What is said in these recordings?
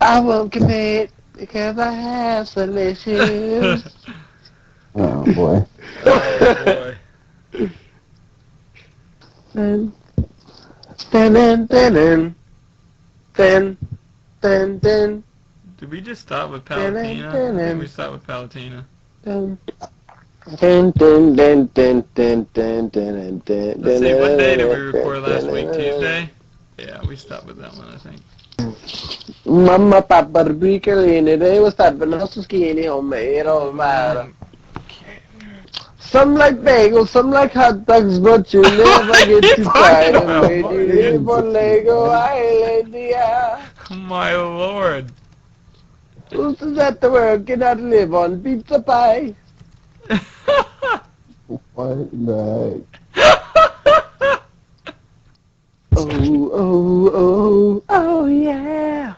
I won't commit because I have some issues. Oh boy. Oh boy. Dun, dun, dun, dun, dun, dun, dun, Did we just stop with dun, Palatina? I think we stopped with Palatina. dun, dun, dun, dun, dun, dun, dun, dun, dun, Let's see, what day did we dun, record last dun, week? dun, Tuesday? Yeah, we stopped with that one, I think. Mamma, pappa, Riccolini, they were stopping us skinny on me, it don't matter. Some like bagels, some like hot dogs, but you never get too tired of me. You live on Lego Island, yeah. My lord. Who's that the world cannot live on pizza pie? What the Oh, oh, oh, oh, yeah.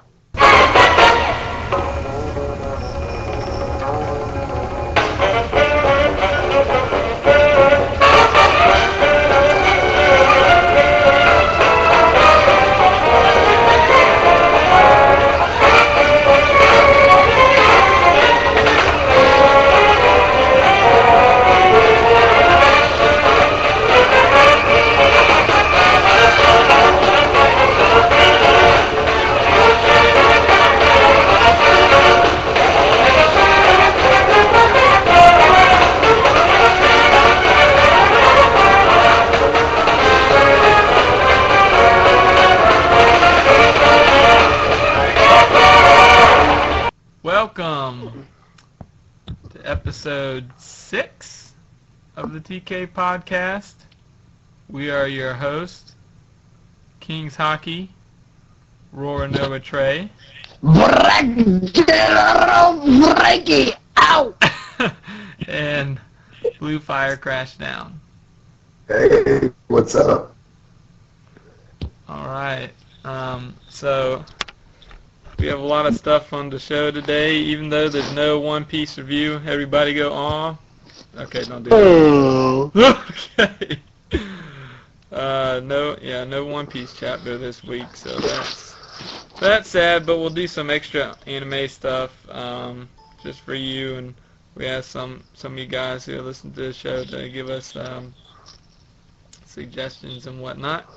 Welcome to episode 6 of the TK podcast. We are your hosts, Kings Hockey, Roar Noah Trey, Frankie, ow! and Blue Fire Crash Down. Hey, what's up? Alright, so we have a lot of stuff on the show today, even though there's no One Piece review. Everybody go, aw. Okay, don't do that. Okay. No One Piece chapter this week, so that's sad, but we'll do some extra anime stuff, just for you, and we have some of you guys who listen to the show to give us, suggestions and whatnot.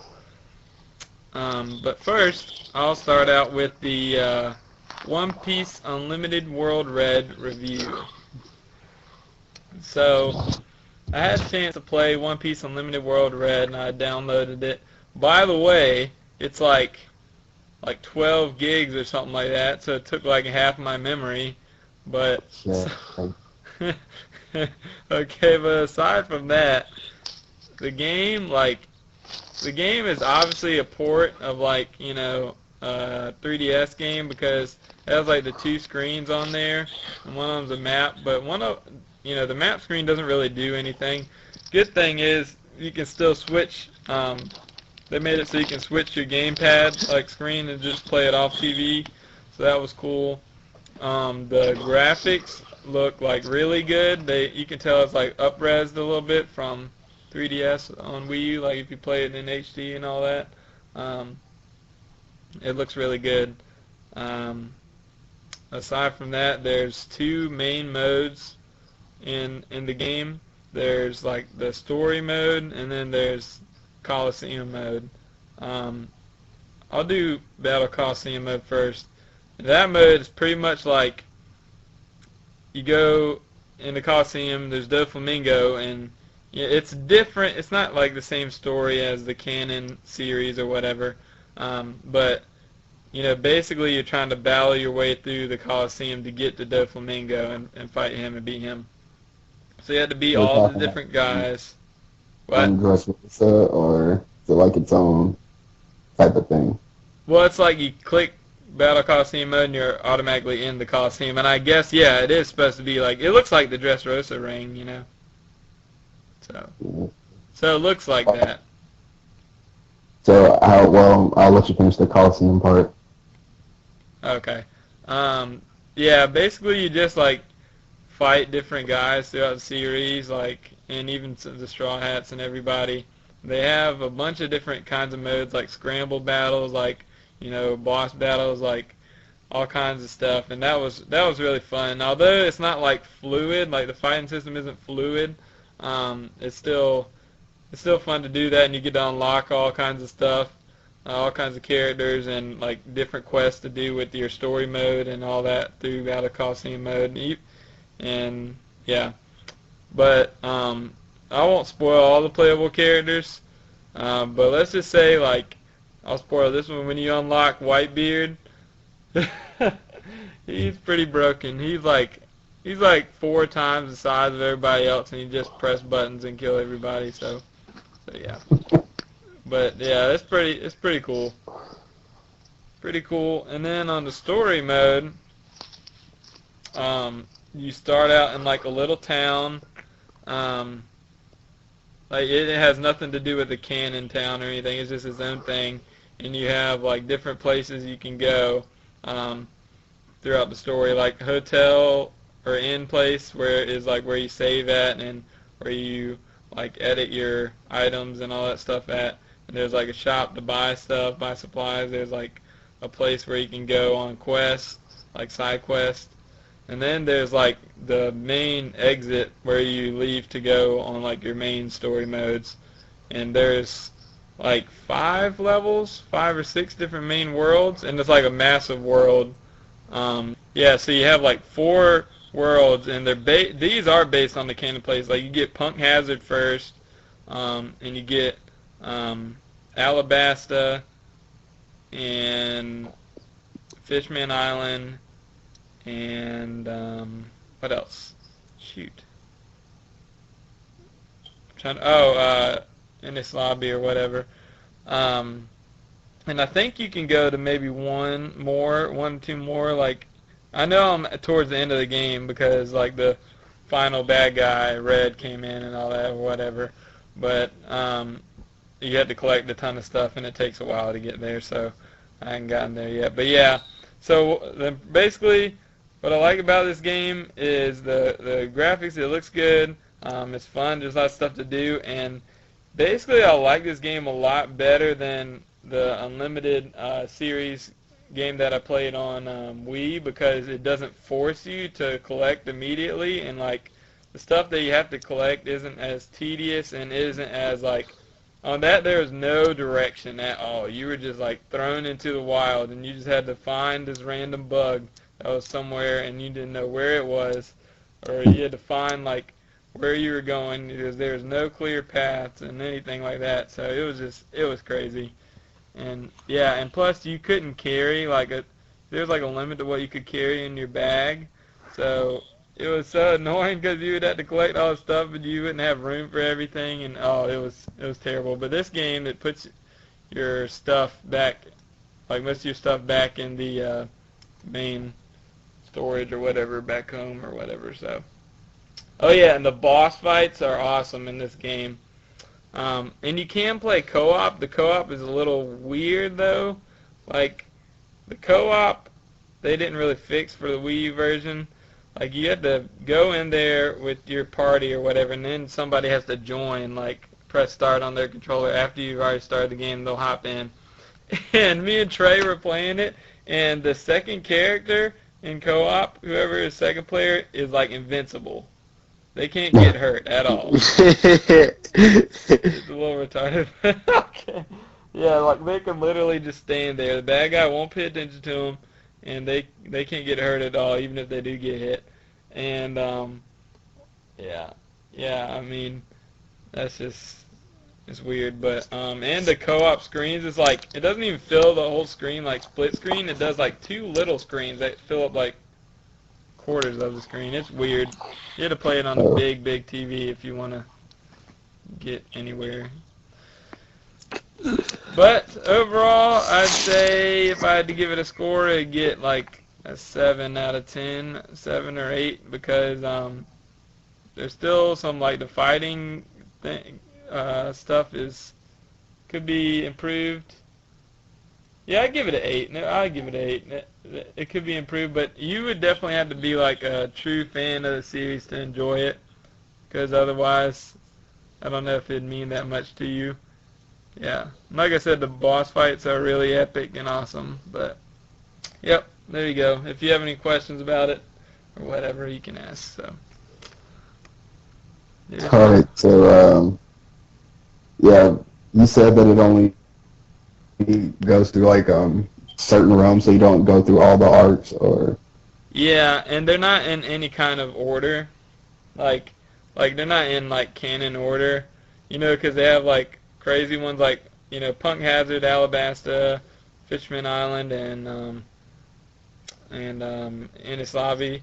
But first, I'll start out with the One Piece Unlimited World Red review. So, I had a chance to play One Piece Unlimited World Red, and I downloaded it. By the way, it's like 12 gigs or something like that, so it took like half my memory. But Yeah. okay, but aside from that, the game is obviously a port of 3DS game, because it has like the two screens on there, and one of them's a map, but the map screen doesn't really do anything. Good thing is you can still switch. They made it so you can switch your gamepad screen and just play it off TV, so that was cool. The graphics look really good. You can tell it's up-resed a little bit from 3DS on Wii U, if you play it in HD and all that. It looks really good. Aside from that, there's two main modes in the game. There's the story mode, and then there's Coliseum mode. I'll do Battle Coliseum mode first. That mode is pretty much you go in the Coliseum, there's Doflamingo, and it's different. It's not the same story as the canon series or whatever, but basically you're trying to battle your way through the Coliseum to get to Doflamingo and fight him and beat him. So you had to beat all the different guys. What? Or is it its own type of thing? Well, it's you click Battle Coliseum mode and you're automatically in the Coliseum, and I guess it is supposed to be it looks like the Dressrosa ring, So it looks like that. So I'll let you finish the Coliseum part. Okay. Yeah, basically you just fight different guys throughout the series, and even the Straw Hats and everybody. They have a bunch of different kinds of modes, scramble battles, boss battles, all kinds of stuff, and that was really fun. Although it's not like fluid, like the fighting system isn't fluid, it's still fun to do that, and you get to unlock all kinds of stuff, all kinds of characters, and like different quests to do with your story mode and all that throughout a Coliseum mode, and yeah. But I won't spoil all the playable characters, but let's just say, like, I'll spoil this one. When you unlock Whitebeard, he's pretty broken. He's like 4 times the size of everybody else, and he just press buttons and kill everybody. So yeah. But yeah, it's pretty cool. Pretty cool. And then on the story mode, you start out in like a little town. Like it has nothing to do with the canon town or anything. It's just its own thing, and you have like different places you can go throughout the story, like hotel or inn place where is like where you save at and where you like edit your items and all that stuff at. And there's like a shop to buy stuff, buy supplies. There's like a place where you can go on quests, like side quests. And then there's like the main exit where you leave to go on like your main story modes. And there's like 5 levels, 5 or 6 different main worlds, and it's like a massive world. Yeah, so you have like 4 worlds, and these are based on the canon place. Like you get Punk Hazard first, and you get Alabasta and Fishman Island. And what else? Shoot. In this lobby or whatever. And I think you can go to maybe 1 or 2 more. Like I know I'm towards the end of the game because like the final bad guy, Red, came in and all that or whatever. But you have to collect a ton of stuff, and it takes a while to get there. So I haven't gotten there yet. But yeah. So then basically, what I like about this game is the graphics. It looks good. It's fun. There's a lot of stuff to do. And basically, I like this game a lot better than the Unlimited series game that I played on Wii, because it doesn't force you to collect immediately. And, like, the stuff that you have to collect isn't as tedious and isn't as, like, on that there was no direction at all. You were just, like, thrown into the wild, and you just had to find this random bug that was somewhere, and you didn't know where it was, or you had to find like where you were going, because there was no clear paths and anything like that. So it was crazy. And yeah, and plus you couldn't carry there was like a limit to what you could carry in your bag. So it was so annoying because you would have to collect all the stuff, but you wouldn't have room for everything, and it was terrible. But this game, it puts your stuff back, like most of your stuff back in the main storage or whatever back home or whatever. So oh yeah, and the boss fights are awesome in this game, and you can play co-op. The co-op is a little weird though. Like the co-op, they didn't really fix for the Wii U version. Like you have to go in there with your party or whatever, and then somebody has to join, like press start on their controller. After you've already started the game, they'll hop in. And me and Trey were playing it, and the second character in co-op, whoever is second player, is like invincible. They can't get hurt at all. It's a little retarded. Okay. Yeah, like they can literally just stand there. The bad guy won't pay attention to them, and they can't get hurt at all, even if they do get hit. And yeah, I mean, that's just, it's weird. But and the co-op screens is like, it doesn't even fill the whole screen like split screen. It does like 2 little screens that fill up like quarters of the screen. It's weird. You have to play it on a big TV if you want to get anywhere. But overall, I'd say if I had to give it a score, it'd get like a 7 out of 10, 7 or 8, because there's still some like the fighting thing, stuff could be improved. Yeah, I'd give it an 8. No, I'd give it an 8. It could be improved, but you would definitely have to be like a true fan of the series to enjoy it, because otherwise, I don't know if it'd mean that much to you. Yeah, like I said, the boss fights are really epic and awesome. But yep, there you go. If you have any questions about it or whatever, you can ask. So. Yeah. Alright, so, yeah, you said that it only goes through, like, certain realms, so you don't go through all the arcs, or... Yeah, and they're not in any kind of order. Like they're not in, like, canon order. You know, because they have, like, crazy ones like, you know, Punk Hazard, Alabasta, Fishman Island, and Inislavi.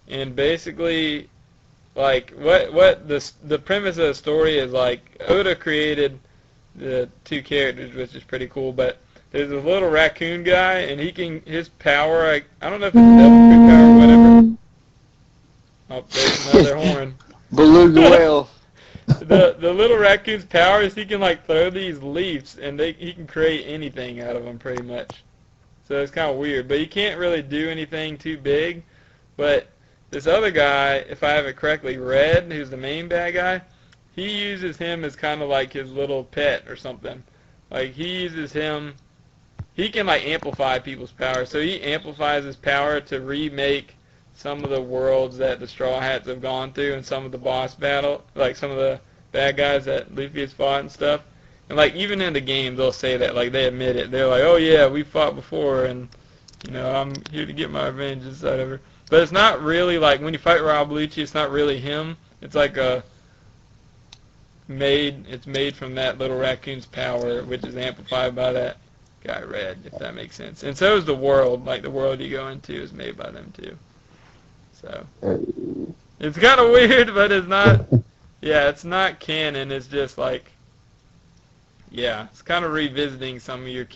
And basically, like, what the premise of the story is, like, Oda created the two characters, which is pretty cool, but there's a little raccoon guy, and his power, I don't know if it's devil fruit power or whatever. Oh, there's another horn. Beluga whale. The little raccoon's power is he can, like, throw these leaves, and he can create anything out of them, pretty much. So it's kind of weird, but he can't really do anything too big. But this other guy, if I have it correctly, Red, who's the main bad guy, he uses him as kind of like his little pet or something. Like, he uses him, he can, like, amplify people's power. So he amplifies his power to remake some of the worlds that the Straw Hats have gone through, and some of the boss battle, like some of the bad guys that Luffy has fought and stuff. And, like, even in the game, they'll say that, like, they admit it. They're like, oh yeah, we fought before, and, you know, I'm here to get my revenge, and whatever. But it's not really, like, when you fight Naruto Bleach, it's not really him. It's like it's made from that little raccoon's power, which is amplified by that guy Red, if that makes sense. And so is the world. Like, the world you go into is made by them too. So it's kind of weird, but it's not. Yeah, it's not canon. It's just like, yeah, it's kind of revisiting some of your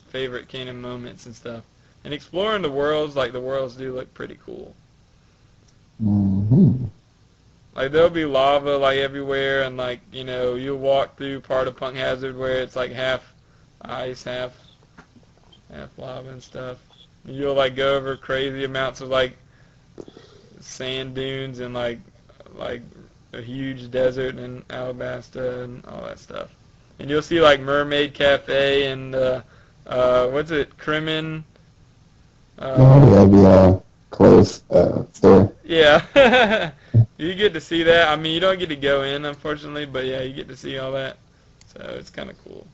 favorite canon moments and stuff, and exploring the worlds. Like, the worlds do look pretty cool. Mm-hmm. Like, there'll be lava, like, everywhere, and, like, you know, you'll walk through part of Punk Hazard where it's, like, half ice, half lava and stuff. And you'll, like, go over crazy amounts of, like, sand dunes and, like a huge desert in Alabasta and all that stuff. And you'll see, like, Mermaid Cafe and, what's it, Crimin? The clothes store. Yeah. You get to see that. I mean, you don't get to go in, unfortunately, but yeah, you get to see all that. So it's kind of cool.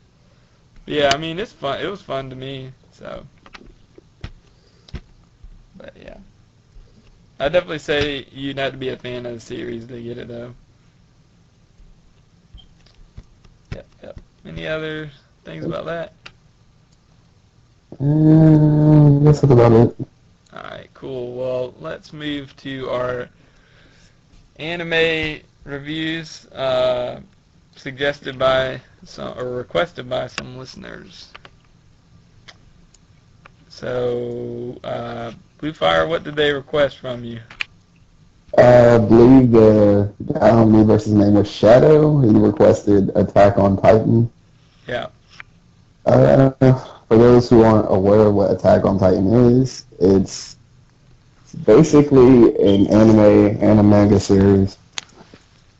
But yeah, I mean, it's fun. It was fun to me. So, but yeah, I definitely say you'd have to be a fan of the series to get it, though. Yep. Any other things about that? That's about it. Alright, cool. Well, let's move to our anime reviews suggested by or requested by some listeners. So, Bluefire, what did they request from you? I believe the guy on Miiverse's name was Shadow. He requested Attack on Titan. Yeah. For those who aren't aware of what Attack on Titan is, it's basically an anime and a manga series.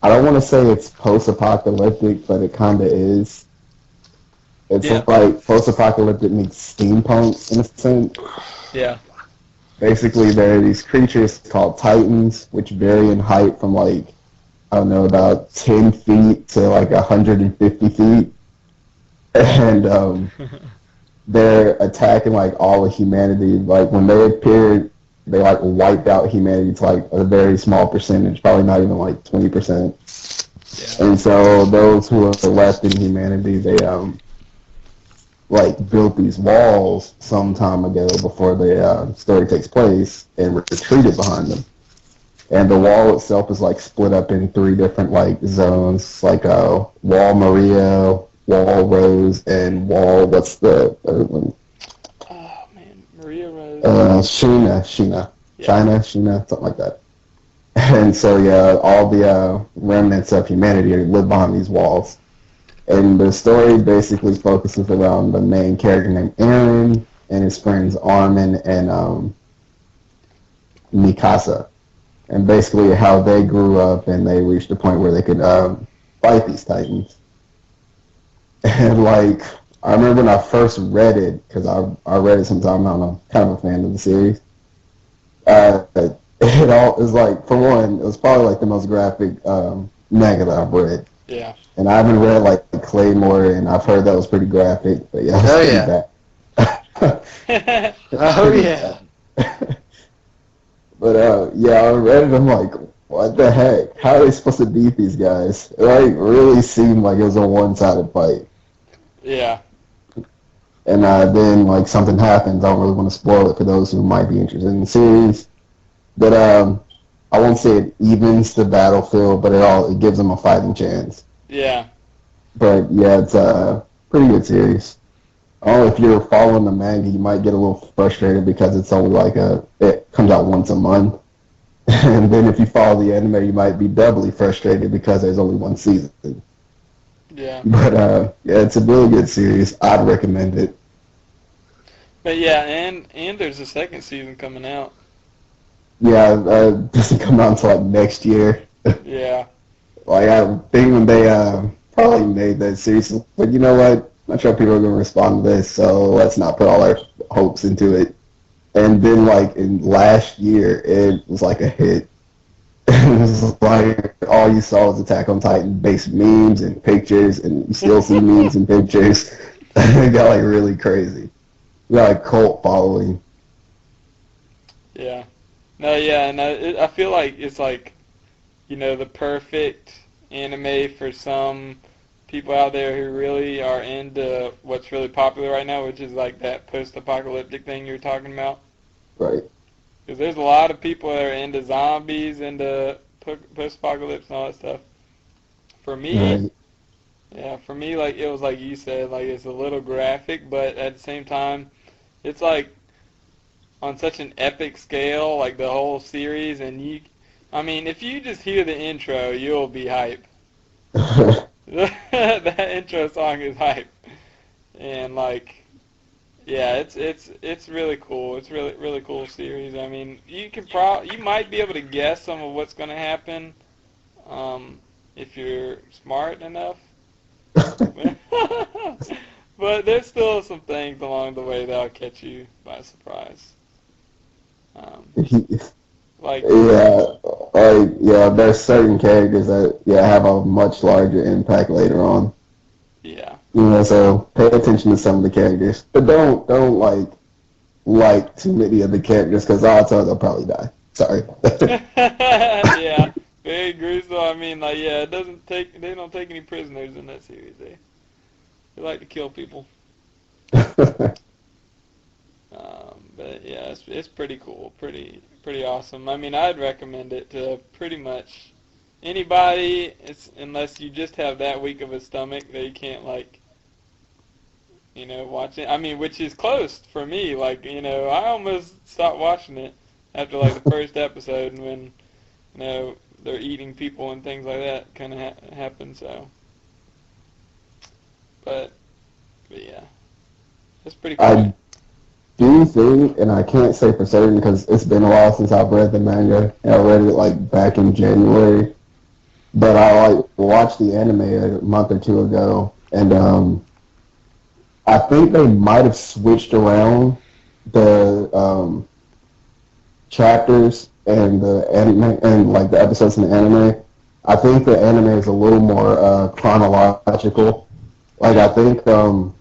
I don't want to say it's post-apocalyptic, but it kind of is. It's like post-apocalyptic meets steampunk in a sense. Yeah. Basically, there are these creatures called Titans, which vary in height from, like, I don't know, about 10 feet to, like, 150 feet. And they're attacking, like, all of humanity. Like, when they appeared, they, like, wiped out humanity to, like, a very small percentage, probably not even, like, 20%. Yeah. And so those who are left in humanity, they, like, built these walls some time ago before the story takes place and retreated behind them. And the wall itself is, like, split up in 3 different, like, zones, like Wall Maria, Wall Rose, and Wall, what's the third one? Oh, man, Maria Rose. Sheena, yeah. Sheena, something like that. And so, yeah, all the remnants of humanity live behind these walls. And the story basically focuses around the main character named Aaron and his friends Armin and Mikasa. And basically how they grew up and they reached a point where they could fight these Titans. And, like, I remember when I first read it, because I read it sometime, I don't know, kind of a fan of the series. It all is like, for one, it was probably like the most graphic manga that I've read. Yeah. And I haven't read like Claymore, and I've heard that was pretty graphic, but yeah, it was Oh, pretty yeah. bad. Oh, yeah. But yeah, I read it. I'm like, what the heck? How are they supposed to beat these guys? It like really seemed like it was a one-sided fight. Yeah. And then like something happens. I don't really want to spoil it for those who might be interested in the series. But I won't say it evens the battlefield, but it gives them a fighting chance. Yeah. But yeah, it's a pretty good series. Oh, if you're following the manga, you might get a little frustrated because it's only like it comes out once a month. And then if you follow the anime, you might be doubly frustrated because there's only one season. Yeah. But yeah, it's a really good series. I'd recommend it. But yeah, and there's a second season coming out. Yeah, it doesn't come out until like next year. Yeah. Like I think when they probably made that series, but you know what? I'm not sure people are going to respond to this, so let's not put all our hopes into it. And then like in last year, it was like a hit. It was like all you saw was Attack on Titan based memes and pictures, and you still see memes and pictures. It got like really crazy. It got like cult following. Yeah. No, yeah, no, I feel like it's like, the perfect anime for some people out there who really are into what's really popular right now, which is like that post-apocalyptic thing you're talking about. Right. Because there's a lot of people that are into zombies, into post-apocalypse and all that stuff. For me, Right. yeah, for me, like, it was like you said, like, it's a little graphic, but at the same time, it's like on such an epic scale, like the whole series, and if you just hear the intro, you'll be hype. That intro song is hype, and like, yeah, it's really cool. It's really cool series. I mean, you might be able to guess some of what's going to happen, if you're smart enough. But there's still some things along the way that'll catch you by surprise. Like, yeah, there's certain characters that have a much larger impact later on. yeah. So pay attention to some of the characters, but don't like too many of the characters because odds are they'll probably die. Sorry. Yeah, very gruesome. I mean, like, yeah, they don't take any prisoners in that series. They like to kill people. But yeah, it's pretty cool, pretty awesome. I mean, I'd recommend it to pretty much anybody. Unless you just have that weak of a stomach that you can't watch it. I mean, which is close for me. Like, I almost stopped watching it after like the first episode, and when they're eating people and things like that kind of happen. So, but yeah, it's pretty cool. I do think, and I can't say for certain because it's been a while since I've read the manga, and I read it like back in January. But I watched the anime a month or two ago, and I think they might have switched around the chapters and the anime and like the episodes in the anime. I think the anime is a little more chronological. Like I think in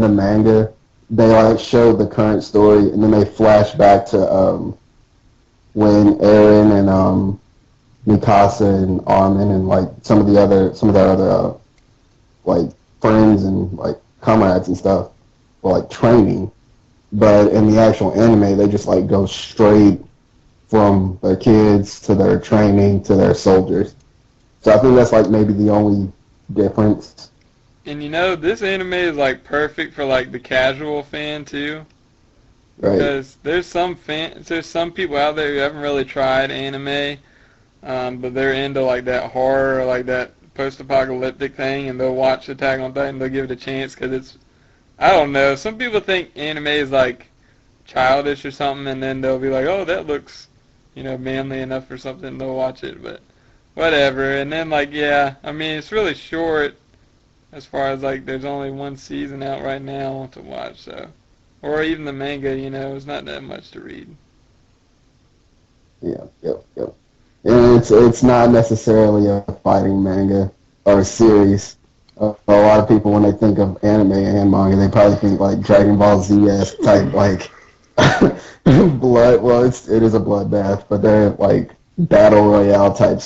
the manga they show the current story and then they flash back to when Eren and Mikasa and Armin and like some of their other like friends and like comrades and stuff were like training. But in the actual anime they just like go straight from their kids to their training to their soldiers. So I think that's like maybe the only difference. And this anime is like perfect for like the casual fan too. Right. Because there's some people out there who haven't really tried anime, but they're into like that horror, like that post-apocalyptic thing, and they'll watch Attack on Titan. They'll give it a chance because I don't know. Some people think anime is like childish or something, and then they'll be like, oh, that looks, manly enough or something. They'll watch it, but whatever. And then like, yeah, I mean, it's really short. as far as like there's only one season out right now to watch, so or even the manga, it's not that much to read. Yeah, yep. And it's not necessarily a fighting manga or a series. A lot of people, when they think of anime and manga, they probably think like Dragon Ball Z-esque type, like blood. Well, it is a bloodbath, but they're like battle royale type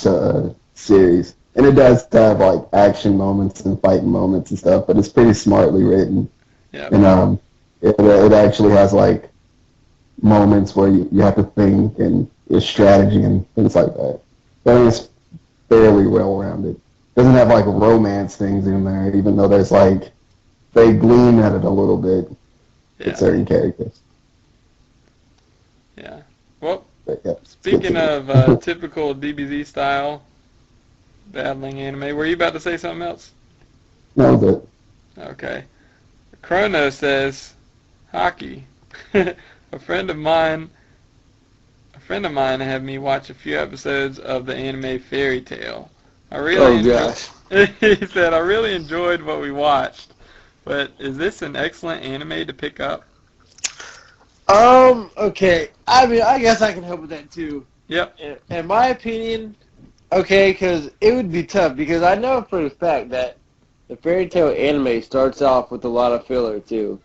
series, and it does have like action moments and fighting moments and stuff. But it's pretty smartly written, Yeah. and it actually has like moments where you have to think and there's strategy and things like that. But it's fairly well rounded. Doesn't have like romance things in there, even though there's like they glean at it a little bit with certain characters. Yeah. Well, But, yeah, speaking of typical DBZ style battling anime, were you about to say something else? No, but Okay. Chrono says hockey. A friend of mine had me watch a few episodes of the anime Fairy Tail. Gosh. He said, I really enjoyed what we watched, but is this an excellent anime to pick up? Okay. I mean, I guess I can help with that too. Yep. In my opinion, okay, because it would be tough, because I know for the fact that the Fairy Tail anime starts off with a lot of filler too.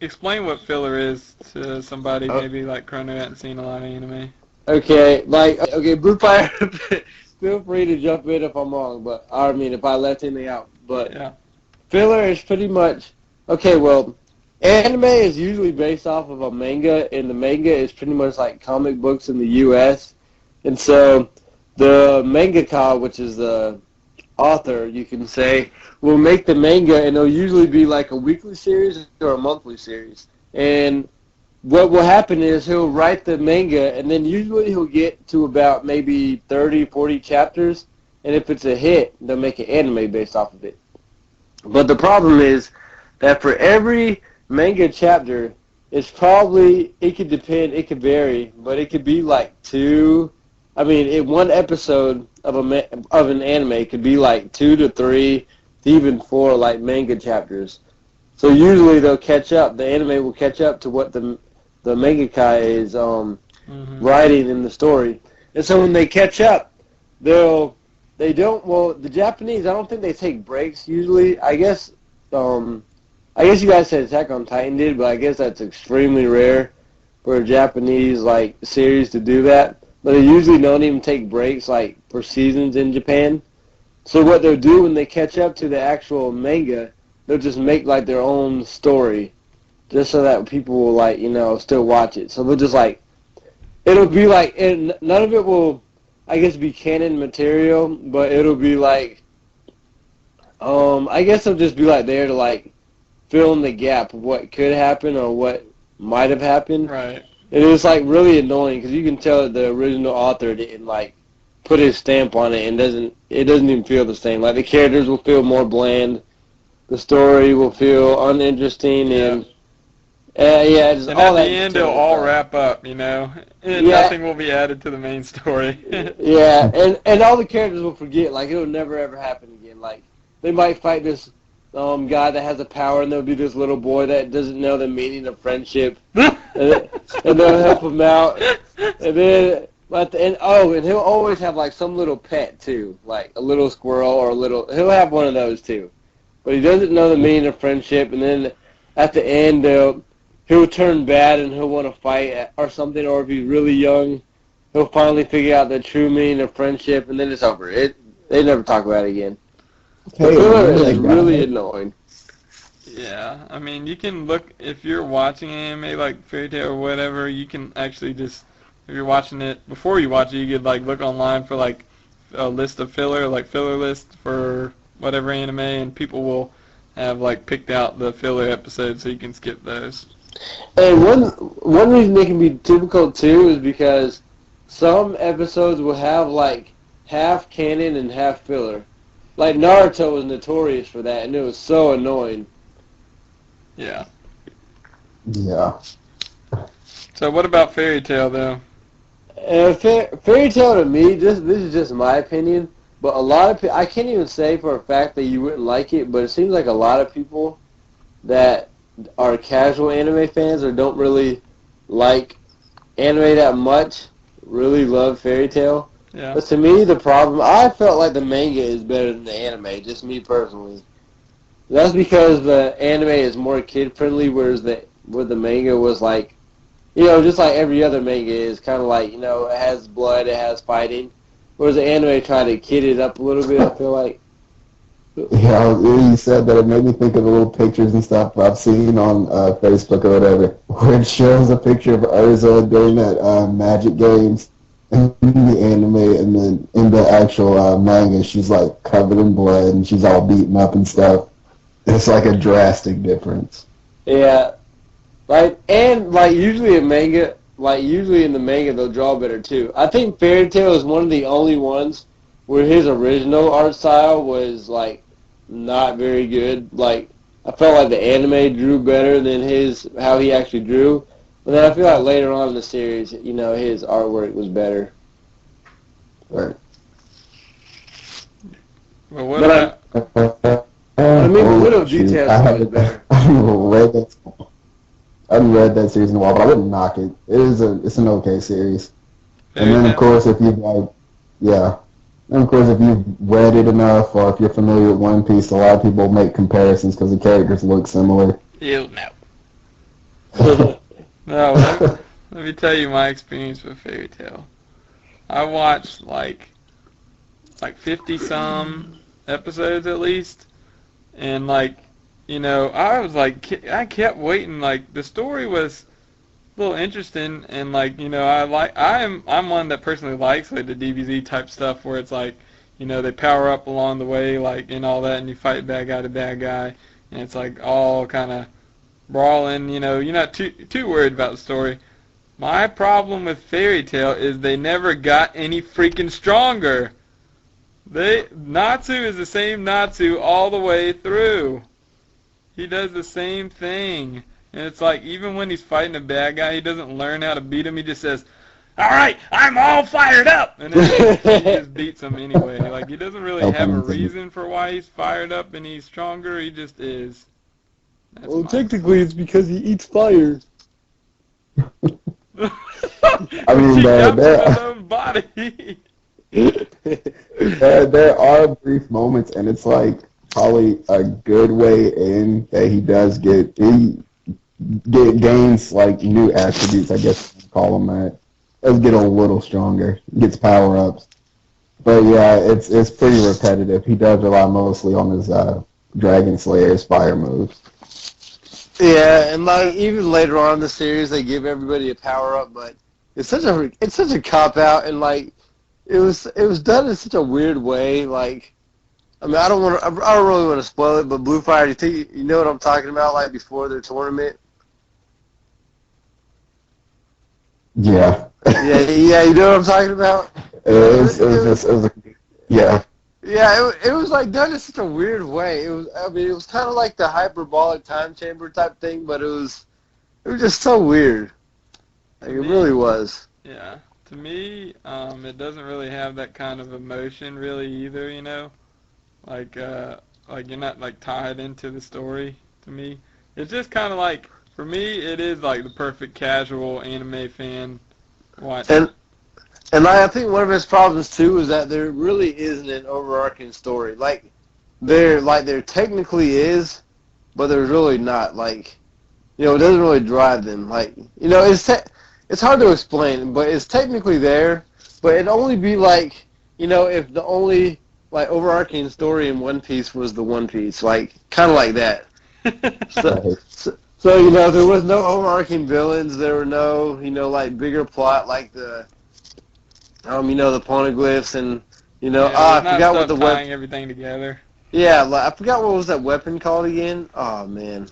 Explain what filler is to somebody maybe like Chrono hasn't seen a lot of anime. Okay, Blue Fire, feel free to jump in if I'm wrong, but I mean if I left anything out. But Yeah. filler is pretty much well. Anime is usually based off of a manga, and the manga is pretty much like comic books in the U.S. And so the mangaka, which is the author, you can say, will make the manga, and it'll usually be like a weekly series or a monthly series. And what will happen is he'll write the manga, and then usually he'll get to about maybe 30, 40 chapters, and if it's a hit, they'll make an anime based off of it. But the problem is that for every manga chapter, it could depend, it could vary, but it could be like one episode of an anime could be like 2 to 3 to even 4 like manga chapters. So usually they'll catch up. The anime will catch up to what the mangaka is writing in the story. And so when they catch up, the Japanese, I don't think they take breaks usually. I guess you guys said Attack on Titan did, but I guess that's extremely rare for a Japanese like series to do that. But they usually don't even take breaks like for seasons in Japan. So what they'll do when they catch up to the actual manga, they'll just make like their own story, just so that people will still watch it. So they'll just it'll be like, and none of it will, I guess, be canon material, but it'll be like, I guess it'll just be like there to fill in the gap of what could happen or what might have happened. Right. And it's really annoying because you can tell that the original author didn't put his stamp on it, and it doesn't even feel the same. Like the characters will feel more bland, the story will feel uninteresting, and just and all at that. the end, it'll all wrap up, and nothing will be added to the main story. Yeah, and all the characters will forget. It'll never ever happen again. They might fight this guy that has a power, and there'll be this little boy that doesn't know the meaning of friendship, and they'll help him out. And then at the end, and he'll always have some little pet too, like a little squirrel or he'll have one of those too. But he doesn't know the meaning of friendship, and then at the end, he'll turn bad and he'll want to fight or something, or if he's really young, he'll finally figure out the true meaning of friendship, and then it's over. They never talk about it again. Hey, It's really annoying. Yeah, I mean, you can look, if you're watching anime like Fairy Tail or whatever, you can actually just, if you're watching it, before you watch it, you could look online for a list of filler, filler list for whatever anime, and people will have picked out the filler episodes so you can skip those. And one reason they can be difficult too is because some episodes will have half canon and half filler. Like Naruto was notorious for that, and it was so annoying. Yeah. yeah. So what about Fairy Tail though? Fairy Tail to me, this is just my opinion. but a lot of people, I can't even say for a fact that you wouldn't like it, but it seems like a lot of people that are casual anime fans or don't really like anime that much really love Fairy Tail. Yeah. But to me, the problem, I felt like the manga is better than the anime, just me personally. That's because the anime is more kid-friendly, whereas the manga was like, just like every other manga is, kind of like, it has blood, it has fighting. Whereas the anime tried to kid it up a little bit, I feel like. Yeah, you said that it made me think of the little pictures and stuff I've seen on Facebook or whatever, where it shows a picture of Urza doing that magic games in the anime, and then in the actual manga, she's like covered in blood and she's all beaten up and stuff. It's like a drastic difference. Yeah, usually in the manga they'll draw better too. I think Fairy Tail is one of the only ones where his original art style was like not very good. Like I felt like the anime drew better than how he actually drew. But then I feel like later on in the series, his artwork was better. Right. Well, what about... I mean, the Widow details was better. I haven't read that series in a while, but I wouldn't knock it. It's an okay series. And then of course if you've read it enough, or if you're familiar with One Piece, a lot of people make comparisons because the characters look similar. Ew, no. No, let me tell you my experience with Fairy Tail. I watched like 50-some episodes at least, and I was like, I kept waiting. Like the story was a little interesting, and I'm one that personally likes like the DBZ type stuff where it's like, they power up along the way, like and all that, and you fight bad guy to bad guy, and it's like all kind of brawling. You're not too worried about the story. My problem with Fairy Tail is they never got any freaking stronger. Natsu is the same Natsu all the way through. He does the same thing. And it's like, even when he's fighting a bad guy, he doesn't learn how to beat him. He just says, "Alright, I'm all fired up!" And then he just beats him anyway. Like, he doesn't really have a reason for why he's fired up and he's stronger. He just is. Well, technically, it's because he eats fire. I mean, there are brief moments, and it's like probably a good way in that he gains like new attributes, I guess you call them that. Does get a little stronger, gets power ups, but yeah, it's pretty repetitive. He does rely mostly on his Dragon Slayer's fire moves. Yeah, and like even later on in the series, they give everybody a power up, but it's such a cop out, and like it was done in such a weird way. Like, I mean, I don't really want to spoil it, but Blue Fire, you know what I'm talking about? Like before their tournament. Yeah. yeah, you know what I'm talking about? Yeah. Yeah, it was like done in such a weird way. It was kind of like the hyperbolic time chamber type thing, but it was just so weird. Like it really was. Yeah, to me, it doesn't really have that kind of emotion really either. Like you're not like tied into the story. To me, it's just kind of like, for me, it is like the perfect casual anime fan watch. And I think one of his problems too is that there really isn't an overarching story. Like there technically is, but there's really not. Like, it doesn't really drive them. Like, it's hard to explain, but it's technically there. But it'd only be like, if the only like overarching story in One Piece was the One Piece, like kind of like that. So there was no overarching villains. There were no like bigger plot like the the poneglyphs and I forgot what the tying everything together. Yeah, I forgot what was that weapon called again. Oh man.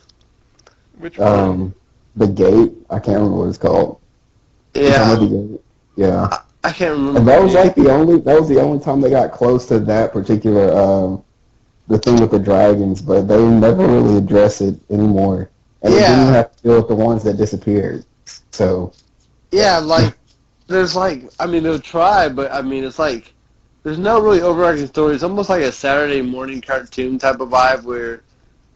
Which one? The gate. I can't remember what it's called. Yeah. The gate. Yeah. I can't remember. And that was the only time they got close to that particular the thing with the dragons, but they never really address it anymore. And they didn't have to deal with the ones that disappeared. So. Yeah, like. There's like, they'll try, but it's like, there's no really overarching story. It's almost like a Saturday morning cartoon type of vibe where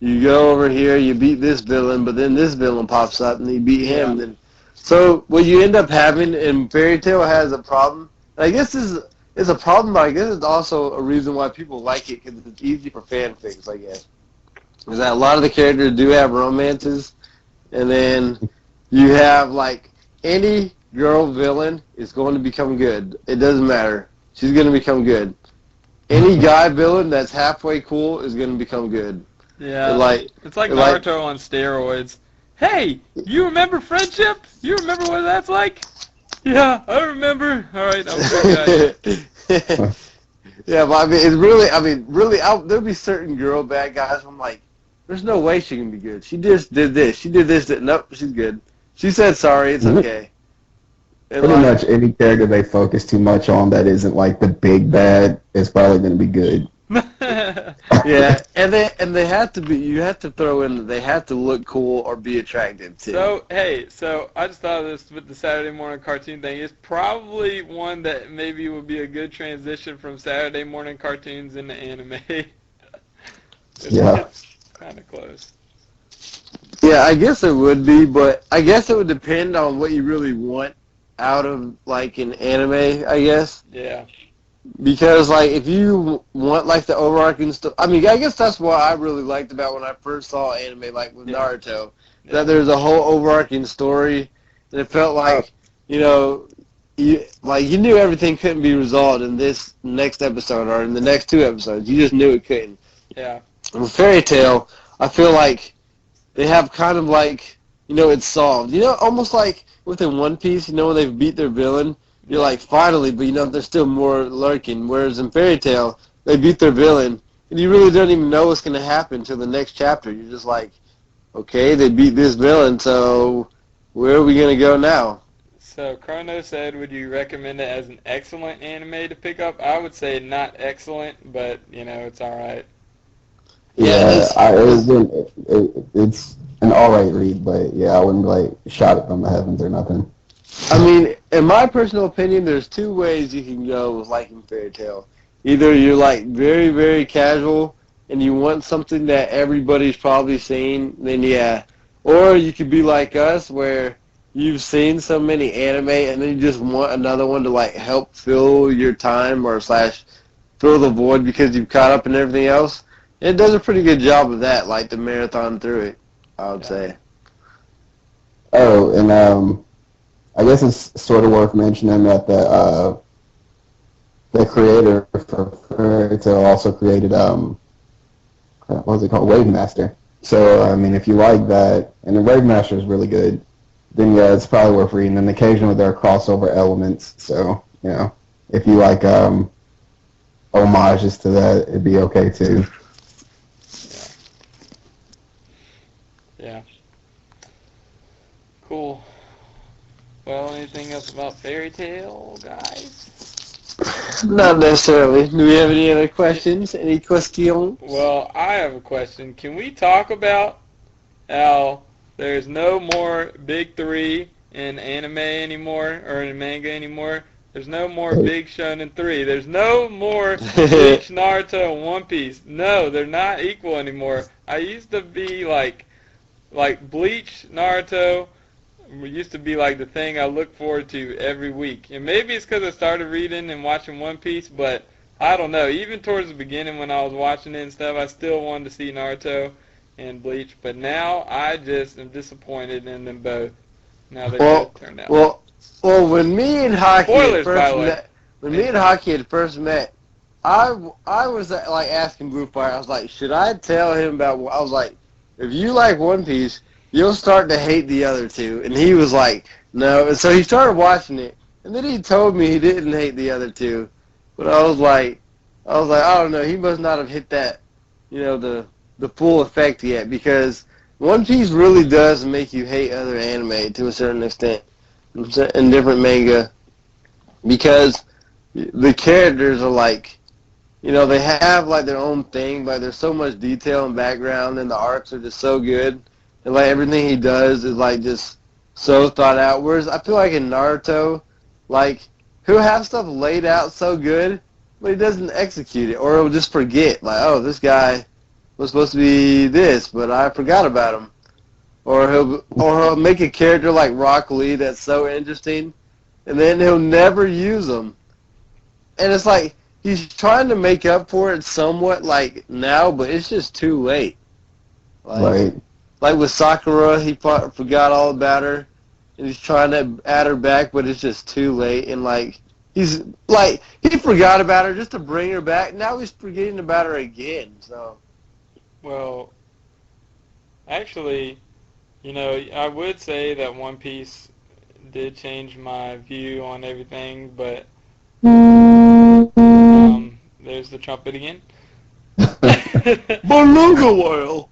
you go over here, you beat this villain, but then this villain pops up and you beat him. Yeah. Then, so what you end up having, and Fairy Tail has a problem. I guess this is a problem, but I guess it's also a reason why people like it because it's easy for fanfics, I guess. Is that a lot of the characters do have romances, and then you have like any girl villain is going to become good. It doesn't matter. She's going to become good. Any guy villain that's halfway cool is going to become good. Yeah, it's like Naruto Naruto on steroids. Hey, you remember friendship? You remember what that's like? Yeah, I remember. All right, I'm a good guy. Yeah, but really, there'll be certain girl bad guys. I'm like, there's no way she can be good. She just did this. She did this. Nope, she's good. She said sorry. It's okay. And Pretty much any character they focus too much on that isn't like the big bad is probably going to be good. Yeah, and they have to be. You have to throw in that they have to look cool or be attractive too. So I just thought of this with the Saturday morning cartoon thing. It's probably one that maybe would be a good transition from Saturday morning cartoons into anime. Yeah. Kind of close. Yeah, I guess it would be, but I guess it would depend on what you really want out of like an anime, I guess. Yeah. Because like if you want like the overarching stuff, I mean, I guess that's what I really liked about when I first saw anime, like with Naruto, that there's a whole overarching story, and it felt like you knew everything couldn't be resolved in this next episode or in the next two episodes. You just knew it couldn't. Yeah. With Fairy Tail, I feel like they have kind of like, it's solved. Almost like within One Piece, when they've beat their villain, you're like, finally, but there's still more lurking. Whereas in Fairy Tail, they beat their villain, and you really don't even know what's going to happen until the next chapter. You're just like, okay, they beat this villain, so where are we going to go now? So Chrono said, would you recommend it as an excellent anime to pick up? I would say not excellent, but, it's all right. Yeah, it's an alright read, but yeah, I wouldn't like shot it from the heavens or nothing. I mean, in my personal opinion, there's two ways you can go with liking Fairy Tail. Either you're like very, very casual and you want something that everybody's probably seen, then yeah. Or you could be like us where you've seen so many anime and then you just want another one to like help fill your time or / fill the void because you've caught up in everything else. It does a pretty good job of that, like the marathon through it, I would say. Oh, and I guess it's sort of worth mentioning that the creator for Fairy Tail also created what was it called, Wave Master. So I mean, if you like that, and the Wave Master is really good, then yeah, it's probably worth reading. And occasionally there are crossover elements, so if you like homages to that, it'd be okay too. Yeah. Cool. Well, anything else about Fairy Tail, guys? Not necessarily. Do we have any other questions? Any questions? Well, I have a question. Can we talk about how there's no more big three in anime anymore, or in manga anymore? There's no more Big Shonen 3. There's no more Bleach, Naruto, and One Piece. No, they're not equal anymore. I used to be like Bleach, Naruto used to be like the thing I look forward to every week. And maybe it's because I started reading and watching One Piece, but I don't know. Even towards the beginning when I was watching it and stuff, I still wanted to see Naruto and Bleach. But now I just am disappointed in them both. Now they both turned out. Well, when me and Hockey Spoilers, by the way. me and Hockey had first met, I was like asking Bluefire. I was like, should I tell him about? I was like, if you like One Piece, you'll start to hate the other two. And he was like, no. And so he started watching it, and then he told me he didn't hate the other two. But I was like, I don't know. He must not have hit that, the full effect yet, because One Piece really does make you hate other anime to a certain extent in different manga, because the characters are like, they have like their own thing, but there's so much detail and background, and the arcs are just so good, and like everything he does is like just so thought out. Whereas I feel like in Naruto, like he'll have stuff laid out so good, but he doesn't execute it, or he'll just forget. Like, oh, this guy was supposed to be this, but I forgot about him. Or he'll make a character like Rock Lee that's so interesting, and then he'll never use them. And it's like he's trying to make up for it somewhat, like now, but it's just too late. Right. Like with Sakura, he forgot all about her, and he's trying to add her back, but it's just too late. And like he forgot about her just to bring her back. Now he's forgetting about her again. So, well, actually, I would say that One Piece did change my view on everything, but there's the trumpet again. Beluga whale.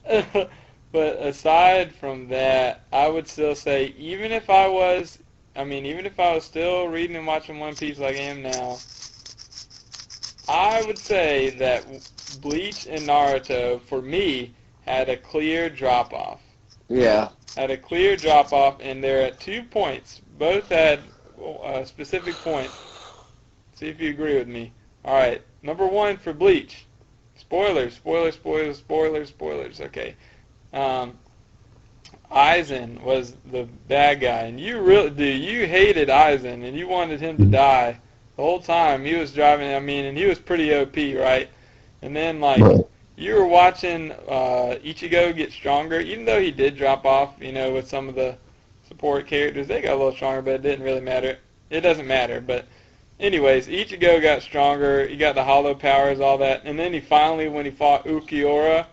But aside from that, I would still say even if I was still reading and watching One Piece like I am now, I would say that Bleach and Naruto, for me, had a clear drop-off. Yeah. Had a clear drop-off, and they're at 2 points. Both had specific points. See if you agree with me. All right, number 1 for Bleach. Spoilers. Okay. Aizen was the bad guy, and you hated Aizen, and you wanted him to die the whole time. He was driving, and he was pretty OP, right? And then, you were watching Ichigo get stronger, even though he did drop off, with some of the support characters. They got a little stronger, but it didn't really matter. It doesn't matter, but anyways, Ichigo got stronger. He got the hollow powers, all that. And then he finally, when he fought Ukiura,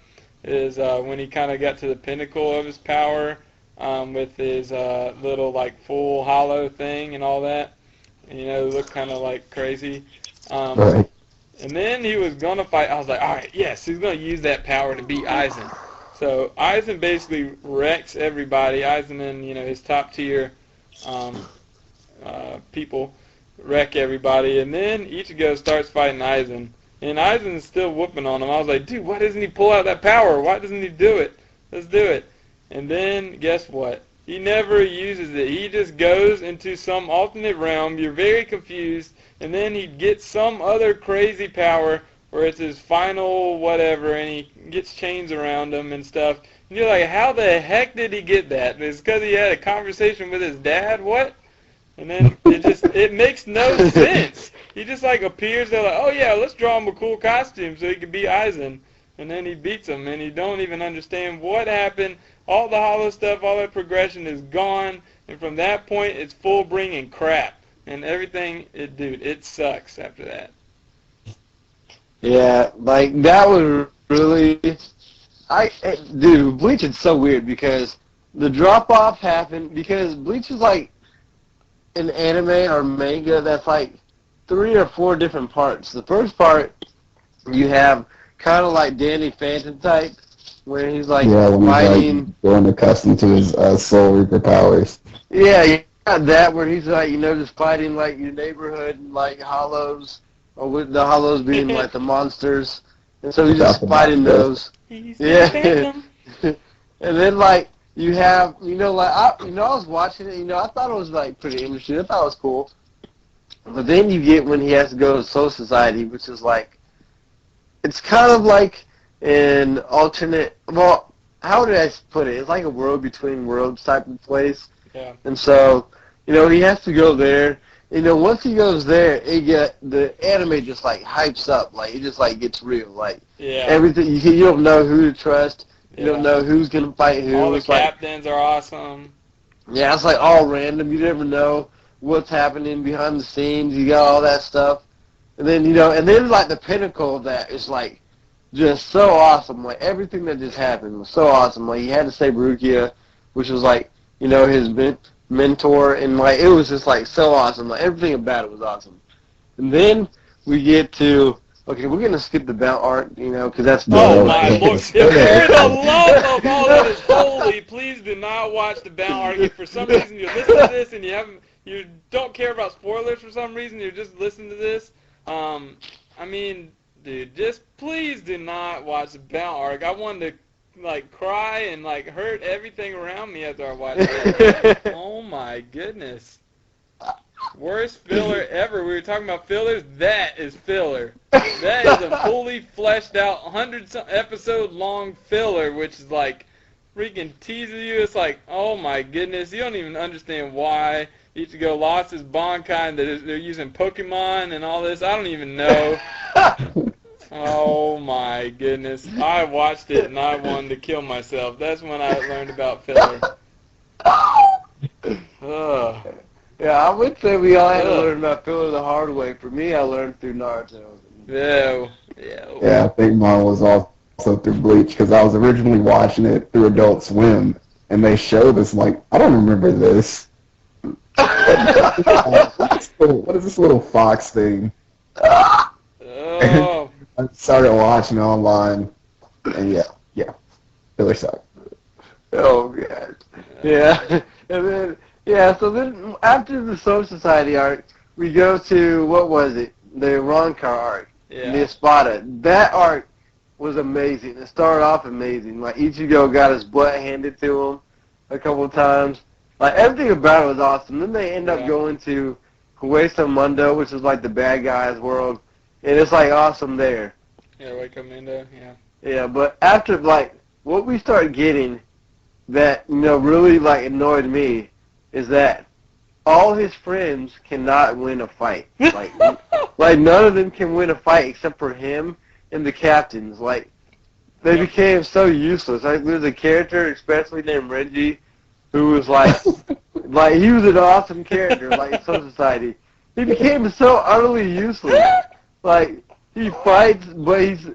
is when he kind of got to the pinnacle of his power with his little, full hollow thing and all that. And, it looked kind of, crazy. Right. And then he was going to fight. I was like, all right, yes, he's going to use that power to beat Aizen. So Aizen basically wrecks everybody. Aizen and, his top tier people wreck everybody, and then Ichigo starts fighting Aizen, and Aizen's still whooping on him. I was like, dude, why doesn't he pull out that power? Why doesn't he do it? Let's do it. And then, guess what? He never uses it. He just goes into some alternate realm. You're very confused, and then he gets some other crazy power where it's his final whatever, and he gets chains around him and stuff. And you're like, how the heck did he get that? It's because he had a conversation with his dad? What? And then it makes no sense. He just appears there oh yeah, let's draw him a cool costume so he can beat Aizen. And then he beats him, and you don't even understand what happened. All the hollow stuff, all that progression is gone. And from that point, it's full bringing crap. And everything, it sucks after that. Yeah, that was really... Dude, Bleach is so weird because the drop-off happened because Bleach is an anime or manga that's 3 or 4 different parts. The first part, you have kind of like Danny Phantom type, where he's fighting. He's growing accustomed to his Soul Reaper powers. Yeah, you got that where he's just fighting your neighborhood and hollows, or with the hollows being the monsters, and so he's just fighting those. Yeah, and then you have, I was watching it, I thought it was, pretty interesting. I thought it was cool. But then you get when he has to go to Soul Society, which is, it's kind of like an alternate, well, how did I put it? It's like a world between worlds type of place. Yeah. And so, he has to go there. Once he goes there, the anime just, hypes up. It just, gets real. Yeah. Everything, you don't know who to trust. You don't know who's going to fight who. All the captains are awesome. Yeah, it's all random. You never know what's happening behind the scenes. You got all that stuff. And then, and then the pinnacle of that is just so awesome. Everything that just happened was so awesome. He had to save Rukia, which was his mentor, and it was just so awesome. Everything about it was awesome. And then we get to, okay, we're going to skip the Belt arc, because that's... Oh, my Lord. If for the love of all that is holy, please do not watch the Belt arc. If for some reason you listen to this and you don't care about spoilers for some reason, you're just listening to this, dude, just please do not watch the Belt arc. I wanted to, cry and, hurt everything around me after I watched it. Oh, my goodness. Worst filler ever. We were talking about fillers. That is filler. That is a fully fleshed out 100-episode long filler, which is like freaking teases you. It's like, oh my goodness, you don't even understand why Ichigo lost his Bankai and they're using Pokemon and all this. I don't even know. Oh my goodness. I watched it and I wanted to kill myself. That's when I learned about filler. Ugh. Yeah, I would say we all had to learn about filler the hard way. For me, I learned through Naruto. Yeah. Yeah, I think mine was also through Bleach because I was originally watching it through Adult Swim, and they showed us like I don't remember this. What is this little fox thing? Oh. I started watching it online, and yeah, filler sucked. Oh god. Yeah, and then so then after the Soul Society arc, we go to what was it? The Roncar arc. Yeah. The Espada. That arc was amazing. It started off amazing. Like Ichigo got his butt handed to him a couple of times. Like everything about it was awesome. Then they end up going to Hueso Mundo, which is like the bad guys' world, and it's like awesome there. Yeah, Hueso Mundo. Yeah. Yeah, but after like what we started getting that really like annoyed me is that all his friends cannot win a fight. Like like none of them can win a fight except for him and the captains. Like they became so useless. Like there's a character especially named Renji who was like like he was an awesome character like in Soul Society. He became so utterly useless. Like he fights but he's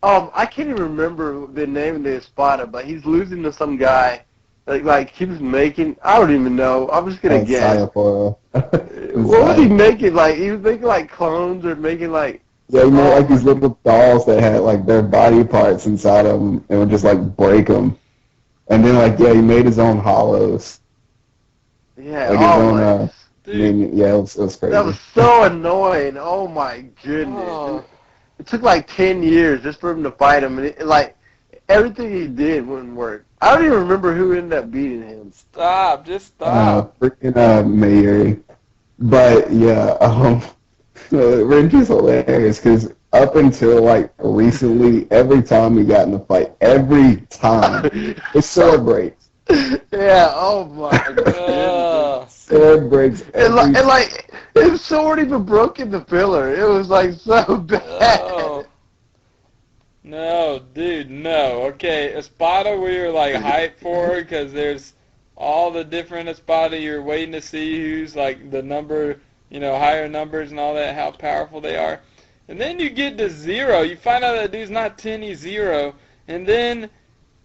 I can't even remember the name of the Espada, but he's losing to some guy. Like he was making, I don't even know. I'm just gonna guess. What was he making? Like he was making like clones or making like. Yeah, he made like these little dolls that had like their body parts inside of them and would just like break them. And then like he made his own hollows. Yeah, like his own. Yeah, it was crazy. That was so annoying. Oh my goodness. Oh. It took like 10 years just for him to fight him, and like everything he did wouldn't work. I don't even remember who ended up beating him. Just stop. Freaking Mayuri. But yeah, Renji's hilarious because up until like recently, every time he got in a fight, every time it celebrates. Yeah. Oh my god. Celebrates. And like his sword even broke in the filler. It was like so bad. Oh. No, dude, no. Okay, Espada we were like hyped for because there's all the different Espada you're waiting to see who's like the number, higher numbers and all that, how powerful they are. And then you get to Zero. You find out that dude's not 10, he's Zero. And then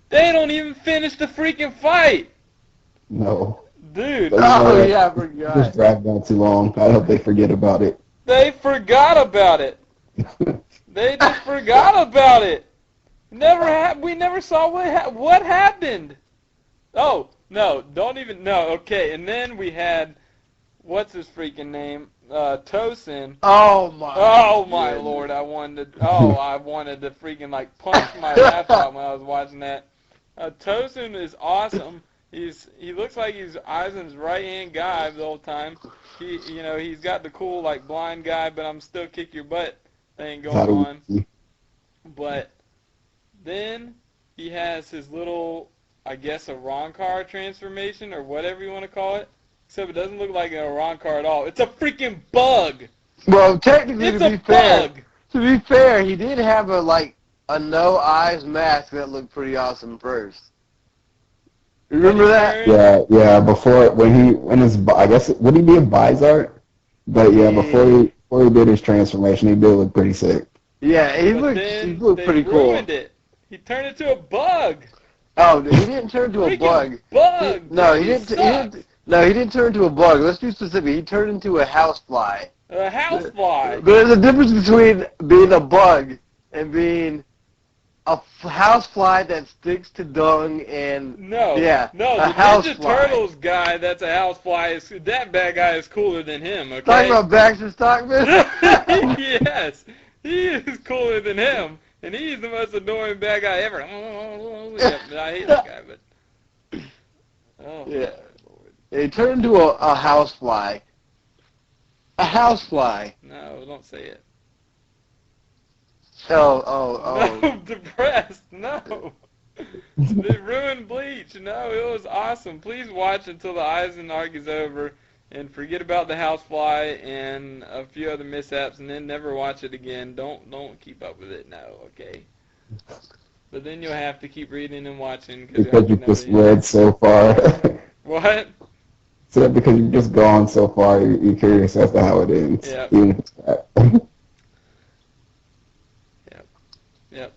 they don't even finish the freaking fight. No. Dude. Oh, yeah, I forgot. Just dragged on too long. I hope they forget about it. They forgot about it. They just forgot about it. We never saw what happened. Oh, no, don't even, no, okay. And then we had, what's his freaking name? Tosin. Oh my Lord, I wanted to freaking like punch my laptop when I was watching that. Tosin is awesome. He looks like he's Aizen's right-hand guy the whole time. He's got the cool like blind guy, but I'm still kick your butt thing going on. But then he has his little, I guess, a Roncar transformation or whatever you want to call it. Except it doesn't look like a Roncar at all. It's a freaking bug. Well, technically, it's to be fair, he did have a no eyes mask that looked pretty awesome first. Remember that? Yeah. Before I guess would he be a Bizart? But yeah, before he did his transformation, he did look pretty sick. Yeah, he looked pretty cool. Ruined it. He turned into a bug. Oh, he didn't turn into a bug. Bug. He didn't turn into a bug. Let's be specific. He turned into a housefly. A housefly. But there's a difference between being a bug and being a housefly that sticks to dung and the Ninja Turtles guy that's a housefly, that bad guy is cooler than him, okay? Talking about Baxter Stockman? Yes, he is cooler than him, and he's the most annoying bad guy ever. I hate that guy, but... Oh, yeah. He turned into a housefly, housefly. No, don't say it. Oh. No, depressed. No. It ruined Bleach. No, it was awesome. Please watch until the Aizen arc is over and forget about the housefly and a few other mishaps and then never watch it again. Don't keep up with it. No, okay. But then you'll have to keep reading and watching because you you've just read so far. What? So because you've just gone so far, you're curious as to how it ends. Yeah. Even if it's bad. Yep.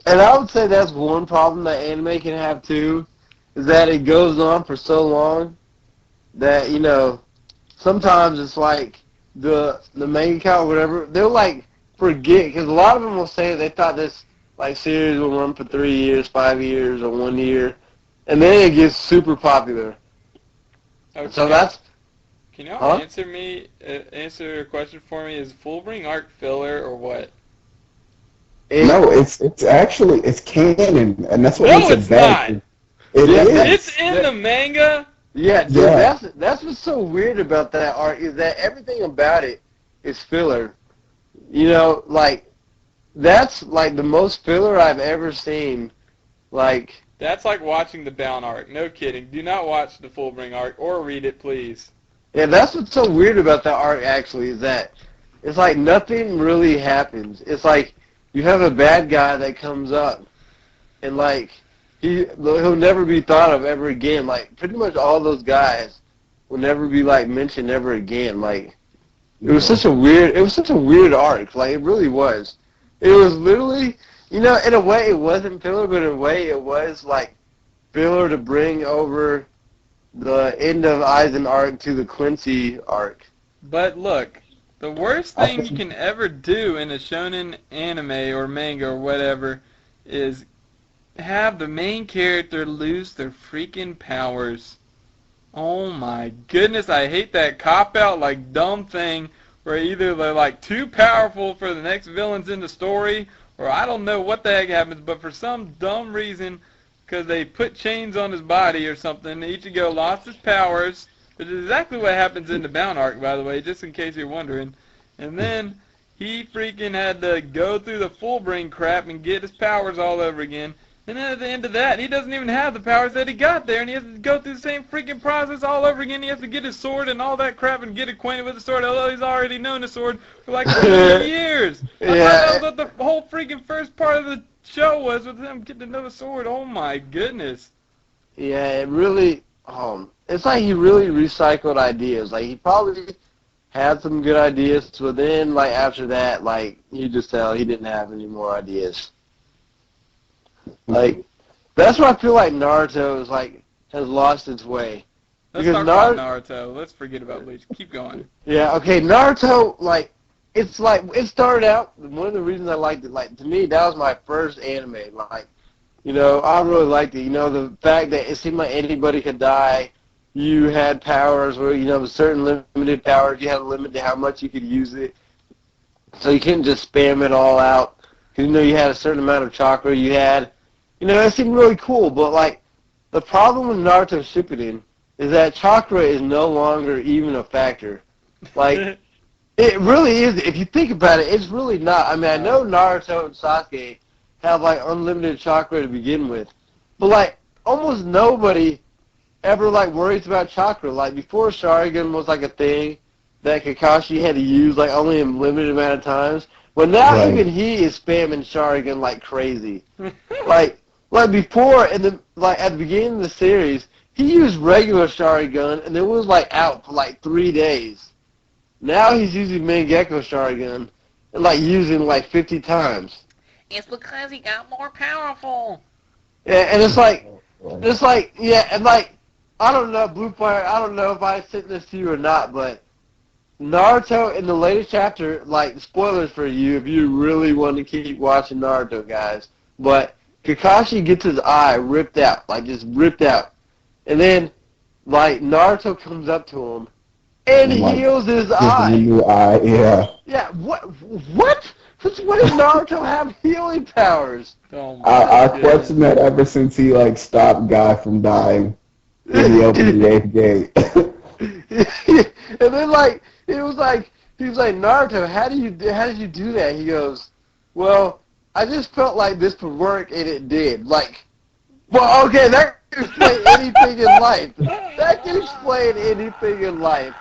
And I would say that's one problem that anime can have too, is that it goes on for so long that, you know, sometimes it's like the mangaka or whatever, they'll like forget, because a lot of them will say they thought this like series will run for 3 years, 5 years, or 1 year, and then it gets super popular. Okay. So that's... Can y'all answer a question for me? Is Fullbring arc filler or what? No, it's actually it's canon, and that's what makes it bad. Not. It is. It's in the manga. Yeah, dude, Yeah. that's what's so weird about that arc, is that everything about it is filler. You know, like, that's like the most filler I've ever seen. Like, That's like watching the Bound arc. No kidding. Do not watch the Fullbring arc or read it, please. yeah, that's what's so weird about that arc, actually, is that it's like nothing really happens. It's like you have a bad guy that comes up, and like he'll never be thought of ever again. Like pretty much all those guys will never be like mentioned ever again. Like it was such a weird arc. Like it really was. It was literally, you know, in a way it wasn't filler, but in a way it was like filler to bring over the end of Aizen arc to the Quincy arc. But look, the worst thing you can ever do in a shonen anime or manga or whatever is have the main character lose their freaking powers. Oh my goodness, I hate that cop-out, like, dumb thing where either they're, like, too powerful for the next villains in the story, or I don't know what the heck happens, but for some dumb reason, because they put chains on his body or something, Ichigo lost his powers, which is exactly what happens in the Bound arc, by the way, just in case you're wondering. And then he freaking had to go through the Fullbring crap and get his powers all over again. And then at the end of that, he doesn't even have the powers that he got there, and he has to go through the same freaking process all over again. He has to get his sword and all that crap and get acquainted with the sword, although he's already known the sword for like 20 years. I thought that was what the whole freaking first part of the show was, with him getting to know the sword. Oh my goodness. Yeah, it really, it's like he really recycled ideas. Like, he probably had some good ideas, but then, like, after that, like, you just tell he didn't have any more ideas. Like, that's why I feel like Naruto is, like, has lost its way. Let's talk about Naruto. Let's forget about Bleach. Keep going. Yeah, okay, Naruto, like, it started out, one of the reasons I liked it, like, to me, that was my first anime. Like, you know, I really liked it. You know, the fact that it seemed like anybody could die. You had powers where, you know, certain limited powers. You had a limit to how much you could use it. So you couldn't just spam it all out. Because, you know, you had a certain amount of chakra. You had, you know, it seemed really cool. But, like, the problem with Naruto Shippuden is that chakra is no longer even a factor. Like, it really is. If you think about it, it's really not. I mean, I know Naruto and Sasuke have, like, unlimited chakra to begin with. But, like, almost nobody ever, like, worries about chakra. Like, before Sharingan was, like, a thing that Kakashi had to use, like, only a limited amount of times. Well, now even he is spamming Sharingan like crazy. like before, at the beginning of the series, he used regular Sharingan, and it was, like, out for, like, 3 days. Now he's using Mangekyo Sharingan, and, like, using, like, 50 times. It's because he got more powerful. Yeah, and it's like, yeah, and, like, I don't know, Blue Fire, I don't know if I sent this to you or not, but Naruto in the latest chapter, like, spoilers for you if you really want to keep watching Naruto, guys, but Kakashi gets his eye ripped out, like, just ripped out. And then, like, Naruto comes up to him and heals his eye. New eye, yeah. Yeah, what? What does Naruto have healing powers? Oh I question that ever since he, like, stopped Guy from dying when he opened the 8th gate. And then, like, it was like, he was like, Naruto, how did you do that? He goes, well, I just felt like this would work, and it did. Like, well, okay, that can explain anything in life. That can explain anything in life.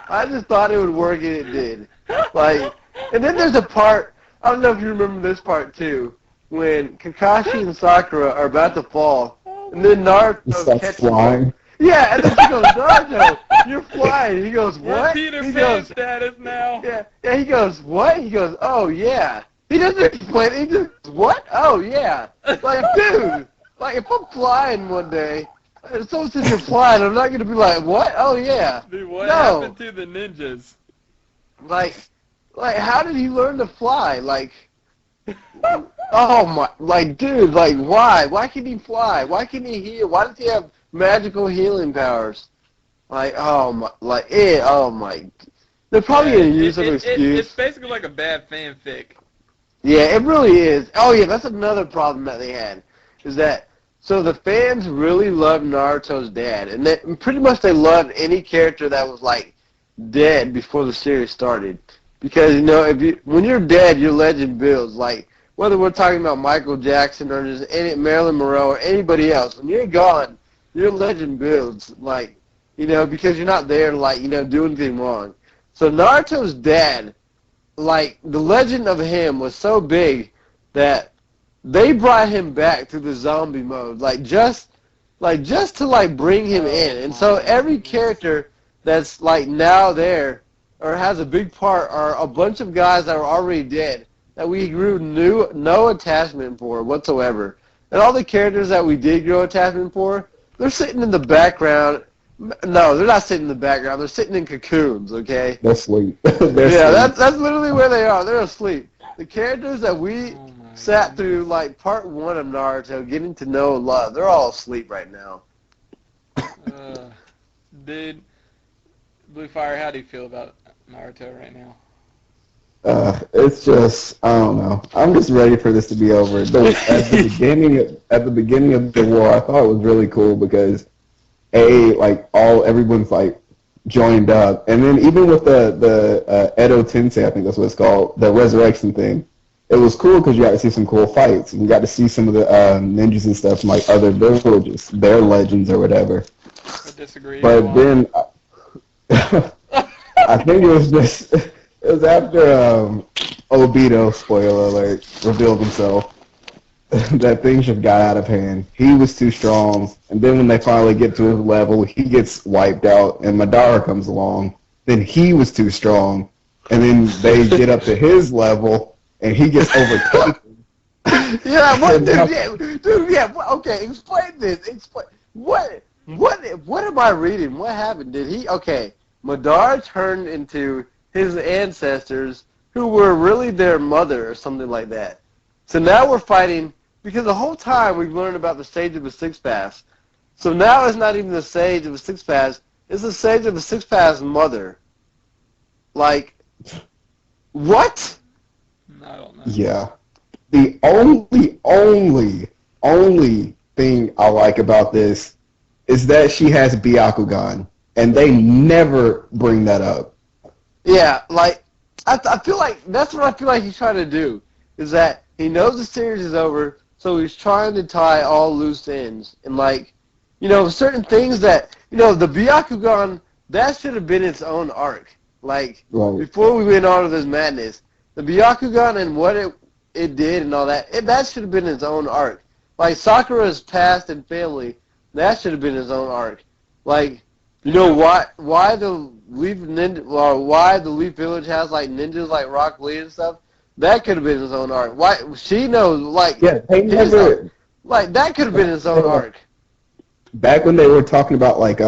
I just thought it would work, and it did. Like, and then there's a part, I don't know if you remember this part too, when Kakashi and Sakura are about to fall, and then Naruto catches them. Yeah, and then she goes, Naruto, you're flying. He goes, what? Peter He Pan goes, status now. yeah, he goes, what? He goes, oh, yeah. He doesn't explain it. He just, what? Oh, yeah. Like, dude, like, if I'm flying one day, if someone says you're flying, I'm not going to be like, what? Oh, yeah. Dude, what happened to the ninjas? Like, how did he learn to fly? Like, oh, my, like, dude, like, why? Why can he fly? Why can he heal? Why does he have magical healing powers? Like, oh, my, like, oh, my. They're probably going to use some excuse. It's basically like a bad fanfic. Yeah, it really is. Oh, yeah, that's another problem that they had, is that, so the fans really loved Naruto's dad, and pretty much they loved any character that was, like, dead before the series started. Because, you know, when you're dead, your legend builds. Like, whether we're talking about Michael Jackson or just Marilyn Monroe or anybody else, when you're gone, your legend builds. Like, you know, because you're not there to, like, you know, do anything wrong. So Naruto's dad, like, the legend of him was so big that they brought him back to the zombie mode, just to, like, bring him in. And so every character that's, like, now there or has a big part are a bunch of guys that are already dead that we grew no attachment for whatsoever. And all the characters that we did grow attachment for, they're sitting in the background. No, they're not sitting in the background. They're sitting in cocoons, okay? They're asleep. That's literally where they are. They're asleep. The characters that we sat through, like, part 1 of Naruto, getting to know and love, they're all asleep right now. Dude, Blue Fire, how do you feel about Naruto right now? It's just, I don't know. I'm just ready for this to be over. At the beginning of the war, I thought it was really cool because everyone's like joined up, and then even with the Edo Tensei, I think that's what it's called, the resurrection thing, it was cool because you got to see some cool fights, and you got to see some of the ninjas and stuff from like other villages, their legends or whatever. I disagree. But then I think it was after Obito, spoiler alert, revealed himself. That thing should have got out of hand. He was too strong, and then when they finally get to his level, he gets wiped out, and Madara comes along. Then he was too strong, and then they get up to his level, and he gets overtaken. Okay, explain this. What am I reading? What happened? Madara turned into his ancestors, who were really their mother or something like that. So now we're fighting, because the whole time we've learned about the Sage of the Six Paths. So now it's not even the Sage of the Six Paths, it's the Sage of the Six Paths mother. Like, what? I don't know. Yeah. The only thing I like about this is that she has Byakugan, and they never bring that up. Yeah, like, I feel like, that's what I feel like he's trying to do, is that he knows the series is over, so he's trying to tie all loose ends. And, like, you know, certain things that, you know, the Byakugan, that should have been its own arc. Like, before we went on to this madness, the Byakugan and what it did and all that, that should have been its own arc. Like, Sakura's past and family, that should have been its own arc. Like, you know, why the Leaf Village has, like, ninjas like Rock Lee and stuff? That could have been his own arc. Why she knows, like, they never, like, that could have been his own arc. Back when they were talking about, like,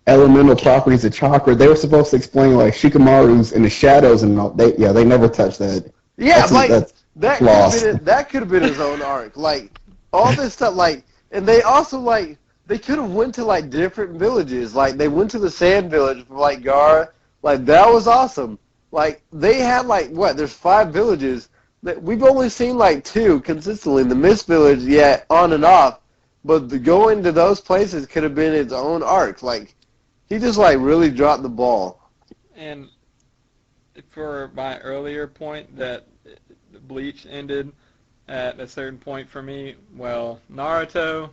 elemental properties of chakra, they were supposed to explain, like, Shikamaru's in the shadows and all. They never touched that. Yeah, that could have been his own arc. Like, all this stuff, like, and they also, like, they could have went to, like, different villages. Like, they went to the Sand Village for, like, Gaara. Like, that was awesome. Like, they had, like, there's 5 villages. We've only seen, like, 2 consistently. The Mist Village, yeah, on and off. But going to those places could have been its own arc. Like, he just, like, really dropped the ball. And for my earlier point that Bleach ended at a certain point for me, well, Naruto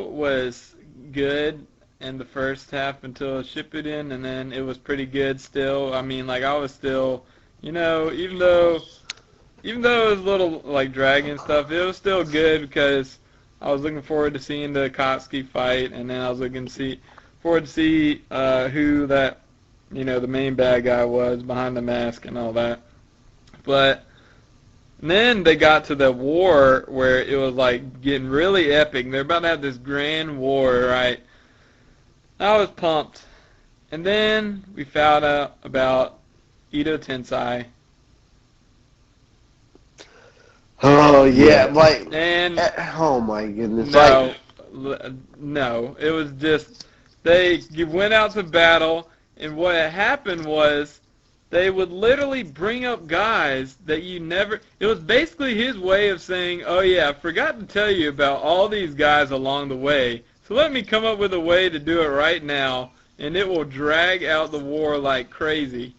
was good in the first half until Shippuden, and then it was pretty good still. I mean, like, I was still, even though it was a little, like, dragging stuff, it was still good because I was looking forward to seeing the Akatsuki fight, and then I was looking forward to see who that, the main bad guy was behind the mask and all that. But then they got to the war where it was, like, getting really epic. They're about to have this grand war, right? I was pumped. And then we found out about Edo Tensei. Oh, yeah, like, And oh my goodness. No, it was just, you went out to battle, and what had happened was, they would literally bring up guys that you never... It was basically his way of saying, oh yeah, I forgot to tell you about all these guys along the way, so let me come up with a way to do it right now, and it will drag out the war like crazy.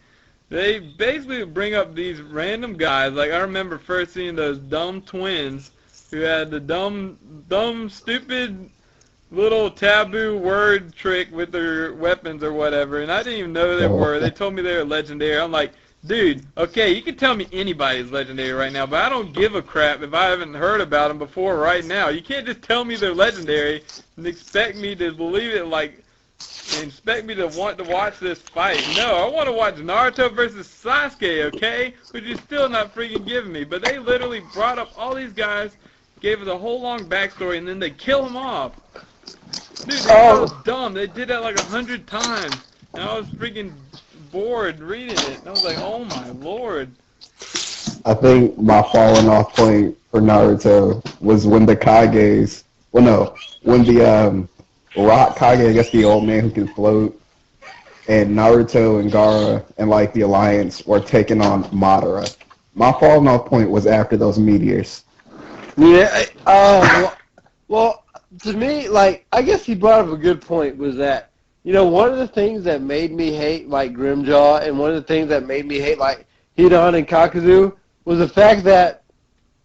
They basically would bring up these random guys. Like, I remember first seeing those dumb twins who had the dumb, stupid little taboo word trick with their weapons or whatever, and I didn't even know who they were. They told me they were legendary. I'm like, dude, okay, you can tell me anybody's legendary right now, but I don't give a crap if I haven't heard about them before right now. You can't just tell me they're legendary and expect me to believe it, like, and expect me to want to watch this fight. No, I want to watch Naruto versus Sasuke, okay? Which you're still not freaking giving me. But they literally brought up all these guys, gave us a whole long backstory, and then they kill them off. Dude, that was dumb. They did that like 100 times. And I was freaking bored reading it. And I was like, oh my lord. I think my falling off point for Naruto was when the Kages, when the Rock Kage, I guess the old man who can float, and Naruto and Gaara and like the Alliance were taking on Madara. My falling off point was after those meteors. Yeah, well, to me, like, I guess he brought up a good point was that, one of the things that made me hate, like, Grimjaw, and one of the things that made me hate, like, Hidan and Kakuzu, was the fact that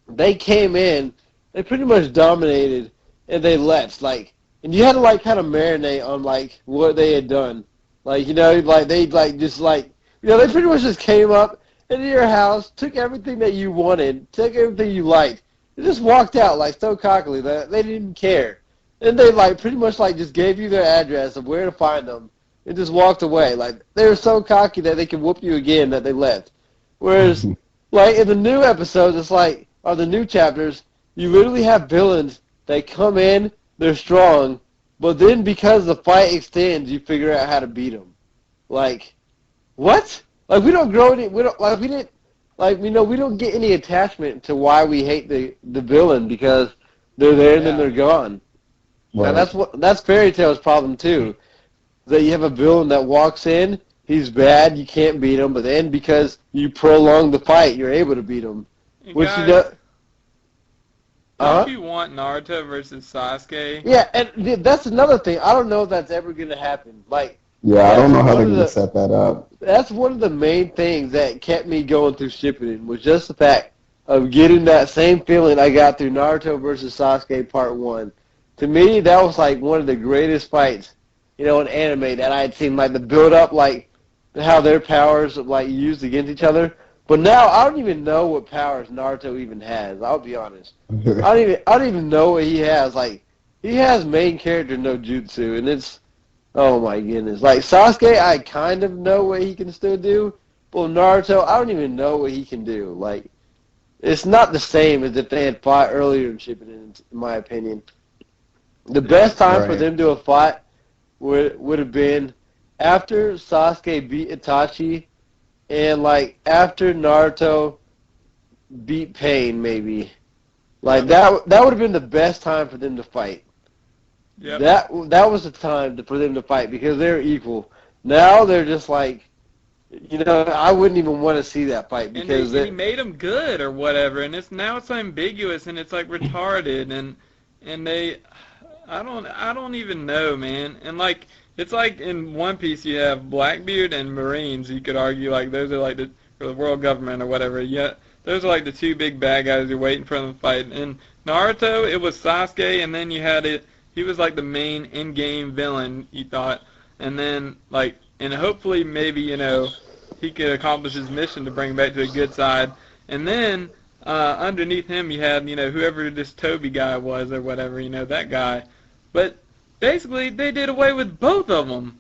they came in, they pretty much dominated, and they left, like, and you had to, like, kind of marinate on, like, what they had done. Like, like, they, like, just, like, they pretty much just came up into your house, took everything that you wanted, took everything you liked, and just walked out, like, so cockily that they didn't care. And they, like, pretty much, like, just gave you their address of where to find them and just walked away. Like, they were so cocky that they could whoop you again that they left. Whereas, like, in the new episodes, it's like, or the new chapters, you literally have villains that come in, they're strong, but then because the fight extends, you figure out how to beat them. Like, what? Like, we don't grow any, we don't, like, we didn't, like, we don't get any attachment to why we hate the villain because they're there and then they're gone. Right. And that's Fairy Tail's problem too. That you have a villain that walks in, he's bad, you can't beat him, but then because you prolong the fight, you're able to beat him. Which guys, don't you want Naruto versus Sasuke? Yeah, and that's another thing. I don't know if that's ever going to happen. Like, yeah, I don't know how they're going to set that up. That's one of the main things that kept me going through Shippuden was just the fact of getting that same feeling I got through Naruto versus Sasuke Part 1. To me, that was like one of the greatest fights, in anime that I had seen. Like the build-up, like how their powers like used against each other. But now I don't even know what powers Naruto even has. I'll be honest. I don't even know what he has. Like he has main character no jutsu, and it's oh my goodness. Like Sasuke, I kind of know what he can still do, but Naruto, I don't even know what he can do. Like it's not the same as if they had fought earlier in Shippuden, in my opinion. The best time for them to have fought would have been after Sasuke beat Itachi and, like, after Naruto beat Pain, maybe. Like, that would have been the best time for them to fight. Yep. That was the time for them to fight because they're equal. Now they're just like, I wouldn't even want to see that fight because he made them good or whatever, and now it's ambiguous and it's like retarded and they. I don't even know, man. And like It's like in One Piece you have Blackbeard and Marines. You could argue like those are like or the world government or whatever. Yeah, those are like the two big bad guys you're waiting for them to fight. In Naruto, it was Sasuke, and then you had it. He was like the main in-game villain, you thought, and then like, and hopefully maybe he could accomplish his mission to bring him back to the good side. And then underneath him you had whoever this Toby guy was or whatever, that guy. But basically they did away with both of them.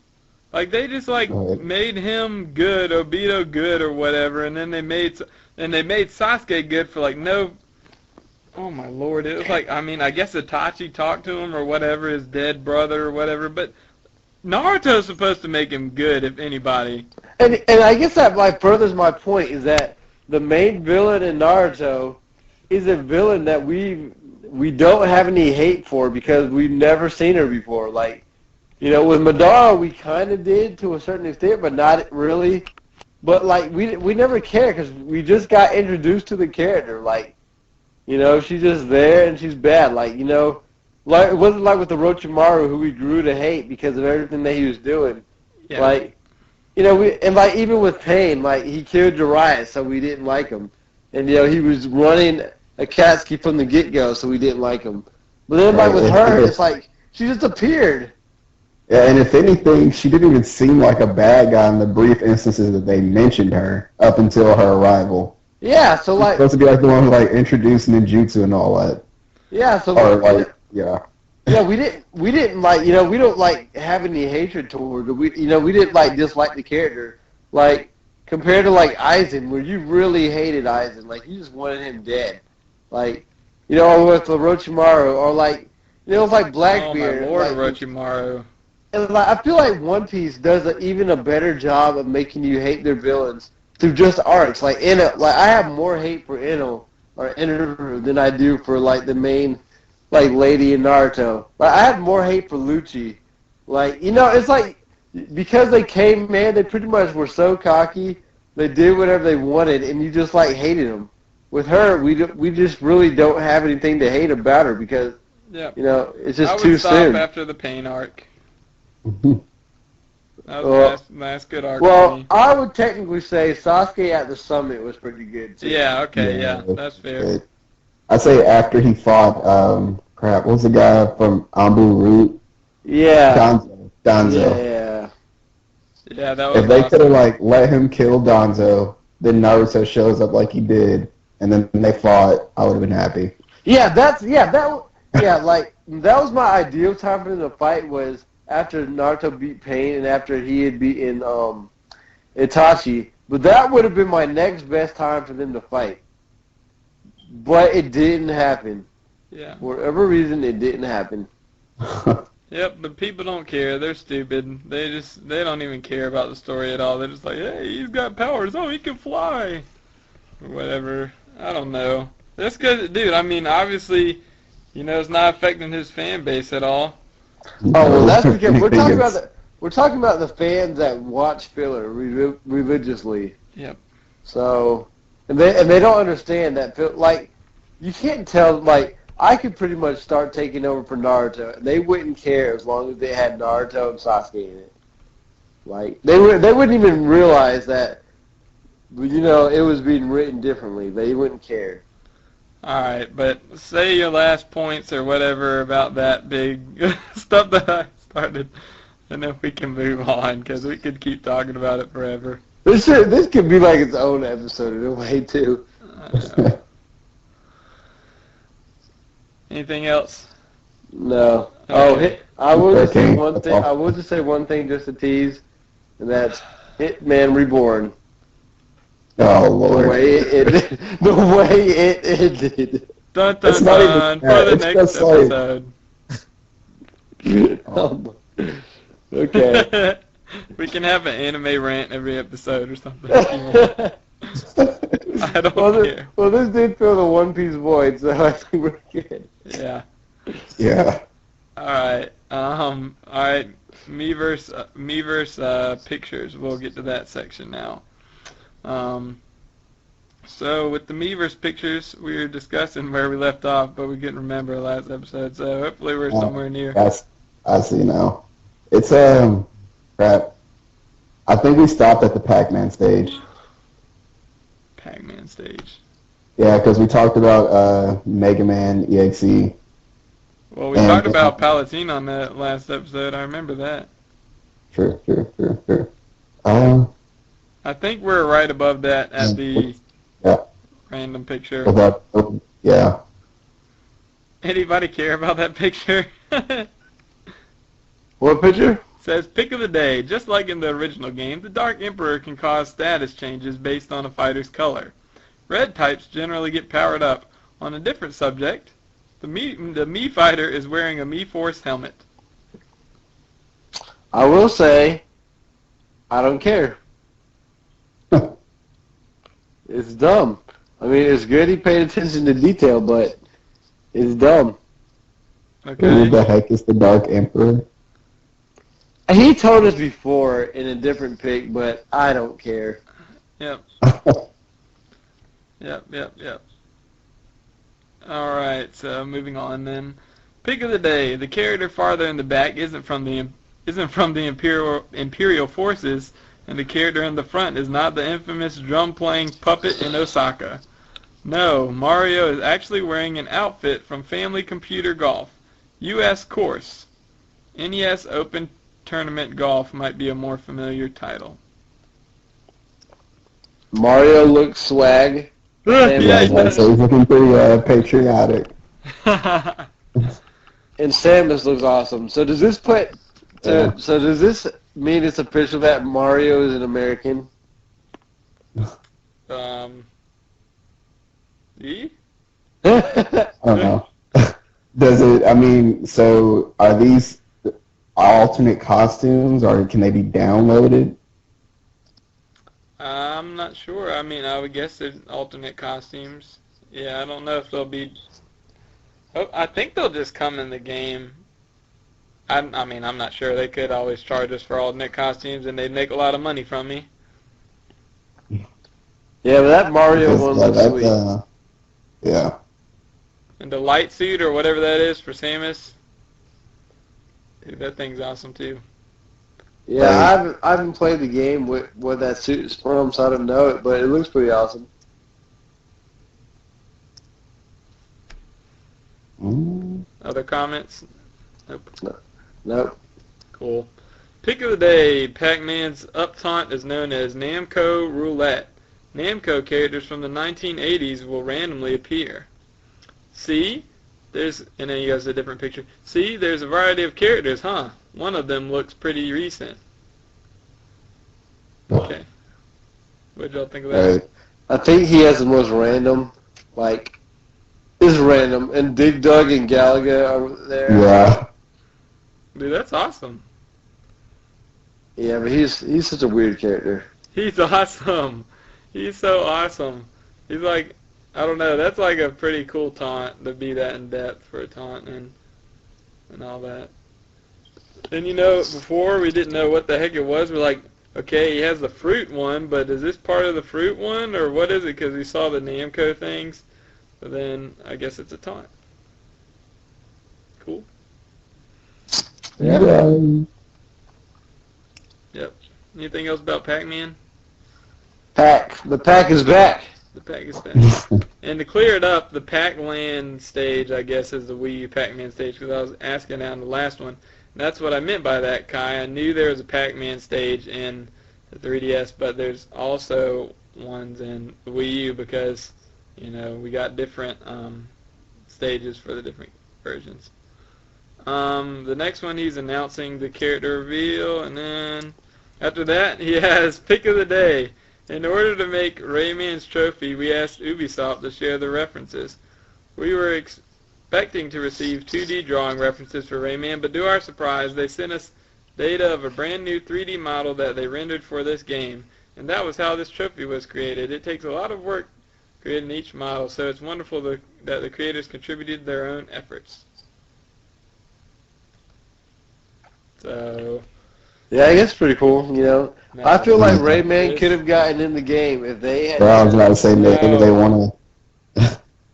Like, they just, made him good, Obito good, or whatever, and then they made Sasuke good for, no... Oh, my lord. It was I guess Itachi talked to him or whatever, his dead brother or whatever, but Naruto's supposed to make him good, if anybody. And I guess that, furthers my point, is that the main villain in Naruto is a villain that we don't have any hate for because we've never seen her before, with Madara, we kind of did to a certain extent, but not really. But, we never cared because we just got introduced to the character. She's just there and she's bad. It wasn't like with the Orochimaru who we grew to hate because of everything that he was doing. Yeah. Even with Pain, he killed Jiraiya, so we didn't like him. And, he was running Akatsuki from the get-go, so we didn't like him. But then, with her, it's she just appeared. Yeah, and if anything, she didn't even seem like a bad guy in the brief instances that they mentioned her up until her arrival. Yeah, so She's supposed to be the one who introduced ninjutsu and all that. Yeah, so yeah. Yeah, we didn't we don't have any hatred toward her. We didn't dislike the character. Compared to Aizen, where you really hated Aizen, you just wanted him dead. Or with Orochimaru, or Blackbeard. Oh my lord, Orochimaru. And I feel like One Piece does even a better job of making you hate their villains through just arcs. I have more hate for Enel or Enel than I do for the main lady in Naruto. I have more hate for Lucci. It's because they came, man, they pretty much were so cocky. They did whatever they wanted, and you just hated them. With her, we just really don't have anything to hate about her because it's just too soon. I would stop after the Pain arc. That was a nice good arc. Well, I would technically say Sasuke at the summit was pretty good too. Yeah, okay, yeah, that's fair. I'd say after he fought, what was the guy from Ambu Root? Yeah. Danzo. Yeah, that was If they could have let him kill Danzo, then Naruto shows up like he did, and then they fought, I would have been happy. Yeah, that was my ideal time for them to fight was after Naruto beat Pain and after he had beaten Itachi. But that would have been my next best time for them to fight. But it didn't happen. Yeah. For whatever reason, it didn't happen. Yep, but people don't care. They're stupid. They don't even care about the story at all. They're just hey, he's got powers. Oh, he can fly. Or whatever. I don't know. That's good, dude. Obviously, it's not affecting his fan base at all. Oh, well, that's because we're talking about the fans that watch filler religiously. Yep. So, and they don't understand that you can't tell I could pretty much start taking over for Naruto, and they wouldn't care as long as they had Naruto and Sasuke in it. They wouldn't even realize that it was being written differently. They wouldn't care. Alright, but say your last points or whatever about that big stuff that I started, and then we can move on, because we could keep talking about it forever. This could be its own episode in a way, too. Anything else? No. Okay. I will just say one thing. I will just say one thing just to tease, and that's Hitman Reborn. Oh, Lord. The way it ended. Dun, dun, dun, for the next episode. Okay. We can have an anime rant every episode or something if you want. I don't care. Well, this did fill the One Piece void, so I think we're good. Yeah. Yeah. Alright. Alright. Miiverse pictures. We'll get to that section now. So with the Miiverse pictures, we were discussing where we left off, but we couldn't remember last episode, so hopefully we're somewhere near. I see now. It's crap. I think we stopped at the Pac-Man stage. Pac-Man stage. Yeah, because we talked about Mega Man EXE. Well, we talked about Palutena on that last episode. I remember that. Sure. I think we're right above that at the random picture. Yeah. Anybody care about that picture? What picture? Says, pick of the day. Just like in the original game, the Dark Emperor can cause status changes based on a fighter's color. Red types generally get powered up. On a different subject, the Mii fighter is wearing a Mii Force helmet. I will say, I don't care. It's dumb. I mean, it's good he paid attention to detail, but it's dumb. Okay. Who the heck is the Dark Emperor? He told us before in a different pic, but I don't care. Yep. Yep. All right, so moving on then. Pick of the day. The character farther in the back isn't from the Imperial forces, and the character in the front is not the infamous drum-playing puppet in Osaka. No, Mario is actually wearing an outfit from Family Computer Golf. U.S. course. NES Open Tournament Golf might be a more familiar title. Mario looks swag. Yeah, he does. So he's looking pretty patriotic. And Samus looks awesome. So does this so does this mean it's official that Mario is an American? See? I don't know. Does it? I mean, so are these alternate costumes, or can they be downloaded? I'm not sure. I mean, I would guess there's alternate costumes. Yeah, I don't know if they'll be... Oh, I think they'll just come in the game. I mean, I'm not sure. They could always charge us for alternate costumes, and they'd make a lot of money from me. Yeah, but that Mario one looks sweet. Yeah. And the light suit or whatever that is for Samus, dude, that thing's awesome too. Yeah, I haven't played the game with what that suit is from, so I don't know it, but it looks pretty awesome. Other comments? Nope. Nope. Cool. Pick of the day. Pac-Man's up taunt is known as Namco Roulette. Namco characters from the 1980s will randomly appear. See? And then he goes to a different picture. See, there's a variety of characters, huh? One of them looks pretty recent. Okay. What did y'all think of that? I think he has the most random, is random. And Dig Dug and Galaga are there. Yeah. Dude, that's awesome. Yeah, but he's such a weird character. He's awesome. He's so awesome. He's like, I don't know, that's like a pretty cool taunt to be that in depth for a taunt and all that. And before we didn't know what the heck it was. We're like, okay, he has the fruit one, but is this part of the fruit one or what is it? Because we saw the Namco things. But then I guess it's a taunt. Cool. Yeah. Yep. Anything else about Pac-Man? The pack is back. The pack is back. And to clear it up, the Pac-Land stage, I guess, is the Wii U Pac-Man stage, because I was asking on the last one. And that's what I meant by that, Kai. I knew there was a Pac-Man stage in the 3DS, but there's also ones in the Wii U because, we got different stages for the different versions. The next one, he's announcing the character reveal, and then after that, he has Pick of the Day. In order to make Rayman's trophy, we asked Ubisoft to share the references. We were expecting to receive 2D drawing references for Rayman, but to our surprise, they sent us data of a brand new 3D model that they rendered for this game, and that was how this trophy was created. It takes a lot of work creating each model, so it's wonderful that the creators contributed their own efforts. So... yeah, I guess it's pretty cool, I feel like Rayman could have gotten in the game if they had... Well, I was about to say, maybe they want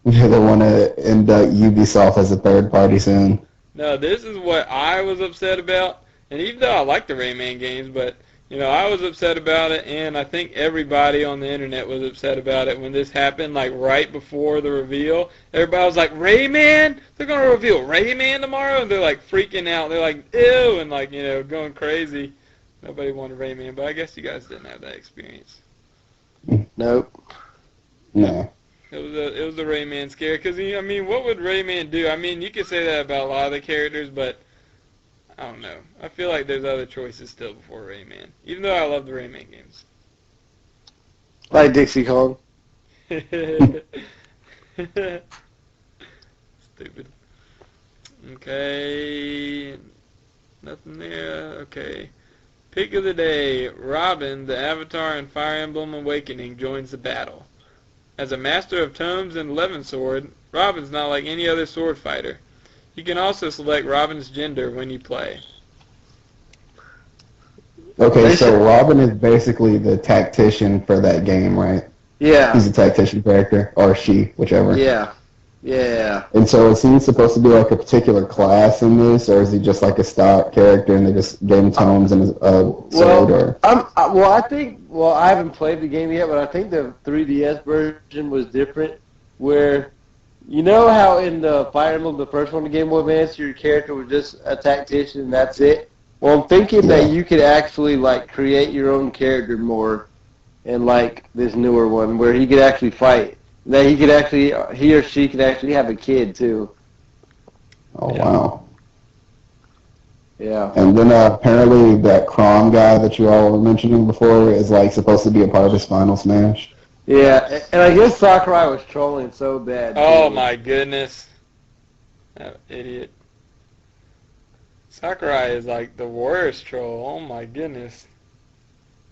to induct Ubisoft as a third party soon. No, this is what I was upset about, And even though I like the Rayman games, but I was upset about it, and I think everybody on the internet was upset about it when this happened, like right before the reveal. Everybody was like, Rayman? They're going to reveal Rayman tomorrow? And they're like freaking out. They're like, ew, and like, going crazy. Nobody wanted Rayman, but I guess you guys didn't have that experience. Nope. No. It was a Rayman scare, because, what would Rayman do? You could say that about a lot of the characters, but I don't know. I feel like there's other choices still before Rayman, even though I love the Rayman games. Like Dixie Kong. Stupid. Okay. Nothing there. Okay. Pick of the day. Robin, the avatar in Fire Emblem Awakening, joins the battle. As a master of tomes and 11 sword, Robin's not like any other sword fighter. You can also select Robin's gender when you play. Okay, so Robin is basically the tactician for that game, right? Yeah. He's a tactician character, or she, whichever. Yeah. Yeah. And so is he supposed to be like a particular class in this, or is he just like a stock character and they just gave him tomes and a sword? Or? I haven't played the game yet, but I think the 3DS version was different, where you know how in the Fire Emblem, the first one, the Game Boy Advance, your character was just a tactician and that's it? Well, I'm thinking that you could actually, like, create your own character more in, like, this newer one, where he could actually fight. That he or she could actually have a kid, too. Oh, wow. Yeah. And then apparently that Crom guy that you all were mentioning before is, like, supposed to be a part of his Final Smash. Yeah, and I guess Sakurai was trolling so bad. Oh, my goodness. That idiot. Sakurai is like the worst troll. Oh my goodness.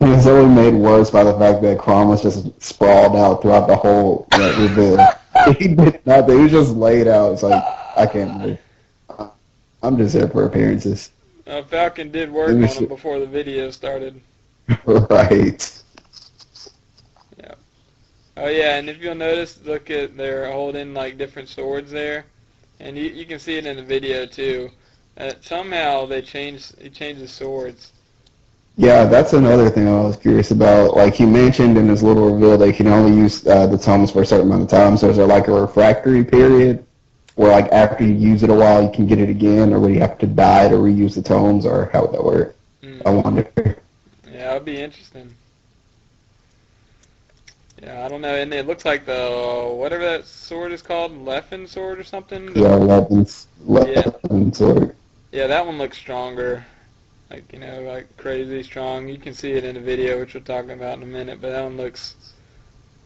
It's only made worse by the fact that Crom was just sprawled out throughout the whole reveal. He did nothing. He was just laid out. It's like, I can't believe. I'm just here for appearances. Falcon did work on him before the video started. Right. Yeah. Oh yeah, and if you'll notice, look at they're holding like different swords there, and you can see it in the video too. Somehow they changed the swords. Yeah, that's another thing I was curious about. Like he mentioned in his little reveal, they can only use the tomes for a certain amount of time. So is there like a refractory period where like after you use it a while, you can get it again, or would you have to die to reuse the tomes, or how would that work? I wonder. Yeah, that'd be interesting. Yeah, I don't know. And it looks like the whatever that sword is called, Leffen sword or something. Yeah, Leffen sword. Yeah, that one looks stronger. Like, like crazy strong. You can see it in the video, which we'll talk about in a minute, but that one looks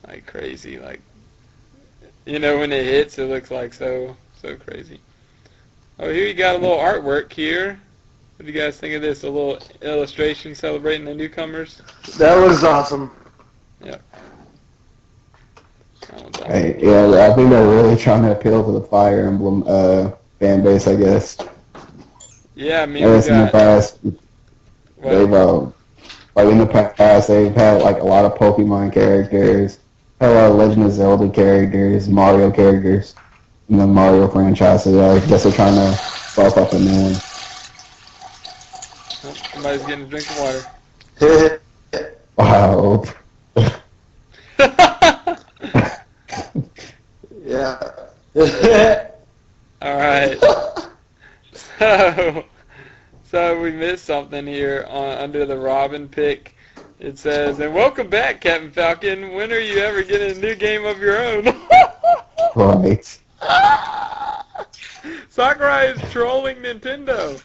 like crazy. Like, when it hits, it looks like so crazy. Oh, here you got a little artwork here. What do you guys think of this? A little illustration celebrating the newcomers? That was awesome. Yeah. Hey, yeah, I think they're really trying to appeal to the Fire Emblem fan base, I guess. Yeah, I mean, in the past, they've in the past they've had like a lot of Pokemon characters, had a lot of Legend of Zelda characters, Mario characters, in the Mario franchise. So I guess they're trying to spark up a new one. Oh, somebody's getting a drink of water. Wow. Yeah. All right. So we missed something here under the Robin pick. It says, and welcome back, Captain Falcon. When are you ever getting a new game of your own? Right. Sakurai is trolling Nintendo.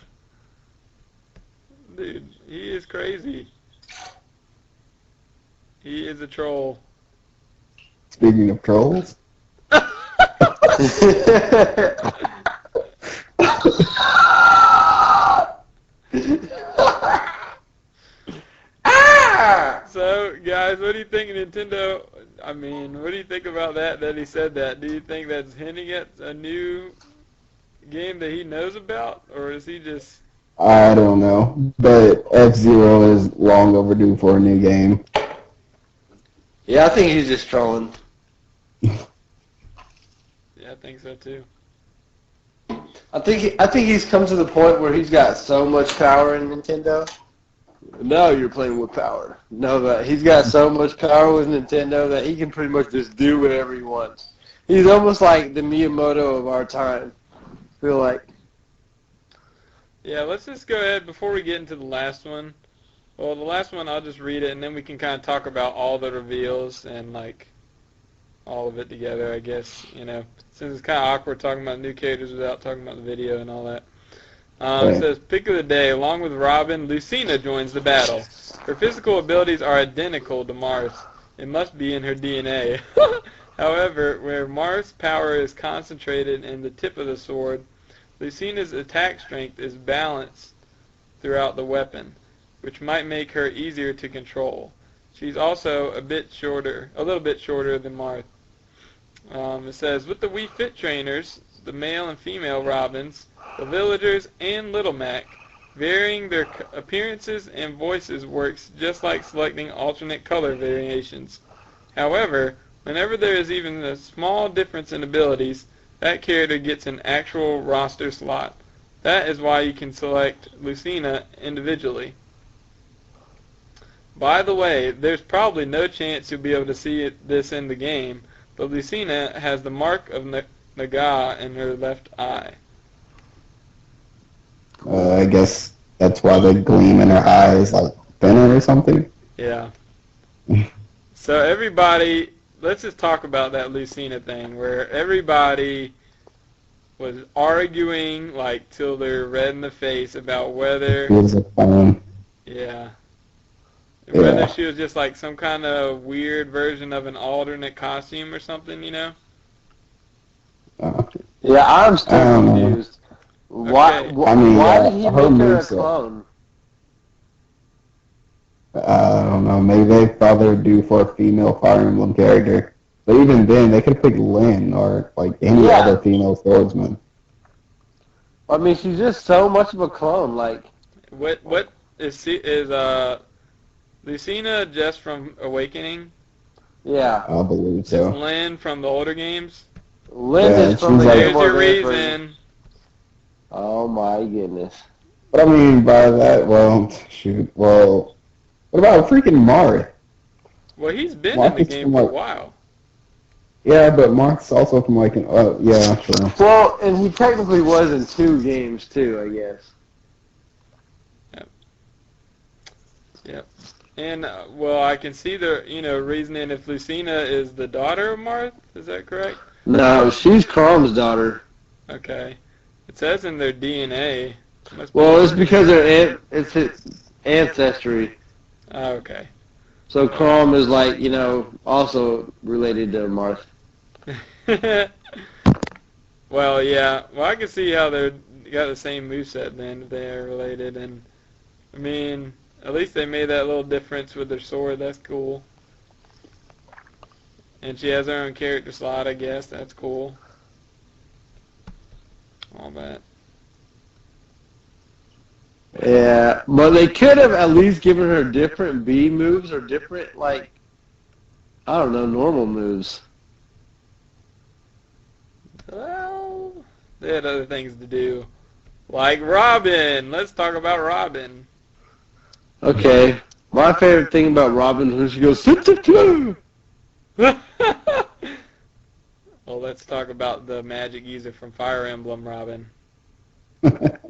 Dude, he is crazy. He is a troll. Speaking of trolls. So, guys, what do you think of Nintendo? I mean, what do you think about that he said that? Do you think that's hinting at a new game that he knows about? Or is he just... I don't know. But F-Zero is long overdue for a new game. Yeah, I think he's just trolling. Yeah, I think so, too. I think he's come to the point where he's got so much power in Nintendo. No, you're playing with power. No, that he's got so much power with Nintendo that he can pretty much just do whatever he wants. He's almost like the Miyamoto of our time. I feel like. Yeah, let's just go ahead before we get into the last one. Well, the last one, I'll just read it, and then we can kind of talk about all the reveals and, like, all of it together, I guess, you know. Since it's kind of awkward talking about new characters without talking about the video and all that. It says, pick of the day, along with Robin, Lucina joins the battle. Her physical abilities are identical to Marth's. It must be in her DNA. However, where Marth's power is concentrated in the tip of the sword, Lucina's attack strength is balanced throughout the weapon, which might make her easier to control. She's also a little bit shorter than Marth. It says, with the Wii Fit trainers, the male and female Robins, the villagers, and Little Mac, varying their appearances and voices works just like selecting alternate color variations. However, whenever there is even a small difference in abilities, that character gets an actual roster slot. That is why you can select Lucina individually. By the way, there's probably no chance you'll be able to see this in the game, but Lucina has the mark of Naga in her left eye. I guess that's why the gleam in her eye is like thinner or something. Yeah. So everybody, let's just talk about that Lucina thing, where everybody was arguing like till they're red in the face about whether. It was a phone. Yeah. Whether she was just like some kind of weird version of an alternate costume or something, you know? Yeah, I'm still confused. Why did he make her a clone? I don't know. Maybe they thought they would do for a female Fire Emblem character. But even then, they could pick Lynn or like any other female swordsman. I mean, she's just so much of a clone. Like, what is Lucina just from Awakening? Yeah, I believe so. Is Lynn from the older games? Lynn is from the There's your reason. Oh my goodness. But I mean, by that, well, shoot, well, what about freaking Marth? Well, he's been in the game for a while. Yeah, but Marth's also from like an, yeah, sure. Well, and he technically was in 2 games too, I guess. Yep. And, well, I can see the, reasoning if Lucina is the daughter of Marth. Is that correct? No, she's Chrome's daughter. Okay. It says in their DNA. Well, it's because it's his ancestry. Oh, okay. So Chrome is like, also related to Marth. Well, yeah. Well, I can see how they got the same moveset then if they are related. And, I mean, at least they made that little difference with their sword. That's cool. And she has her own character slot, I guess. That's cool. All that. Yeah, but they could have at least given her different B moves or different, like, I don't know, normal moves. Well, they had other things to do. Like Robin. Let's talk about Robin. Okay. My favorite thing about Robin is when she goes, "Sit-sit-sit." Well, let's talk about the magic user from Fire Emblem, Robin. What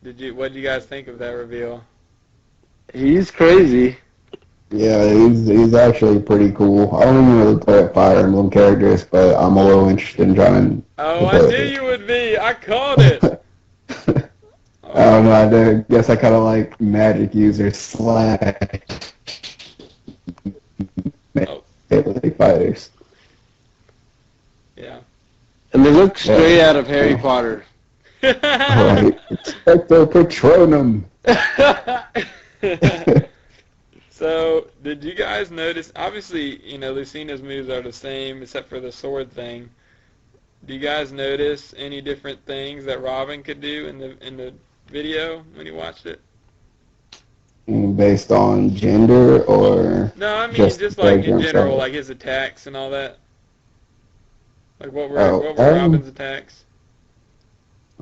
did you guys think of that reveal? He's crazy. Yeah, he's actually pretty cool. I don't even really play Fire Emblem characters, but I'm a little interested in trying. Oh, I knew you would be. I called it. I don't know. I guess I kind of like magic users / melee fighters. Yeah. And they look straight out of Harry Potter. Right. Expecto Patronum. So, did you guys notice, obviously, Lucina's moves are the same except for the sword thing. Do you guys notice any different things that Robin could do in the video when you watched it? Based on gender or No, I mean just like in general, like his attacks and all that. Like what Oh, were Robin's attacks?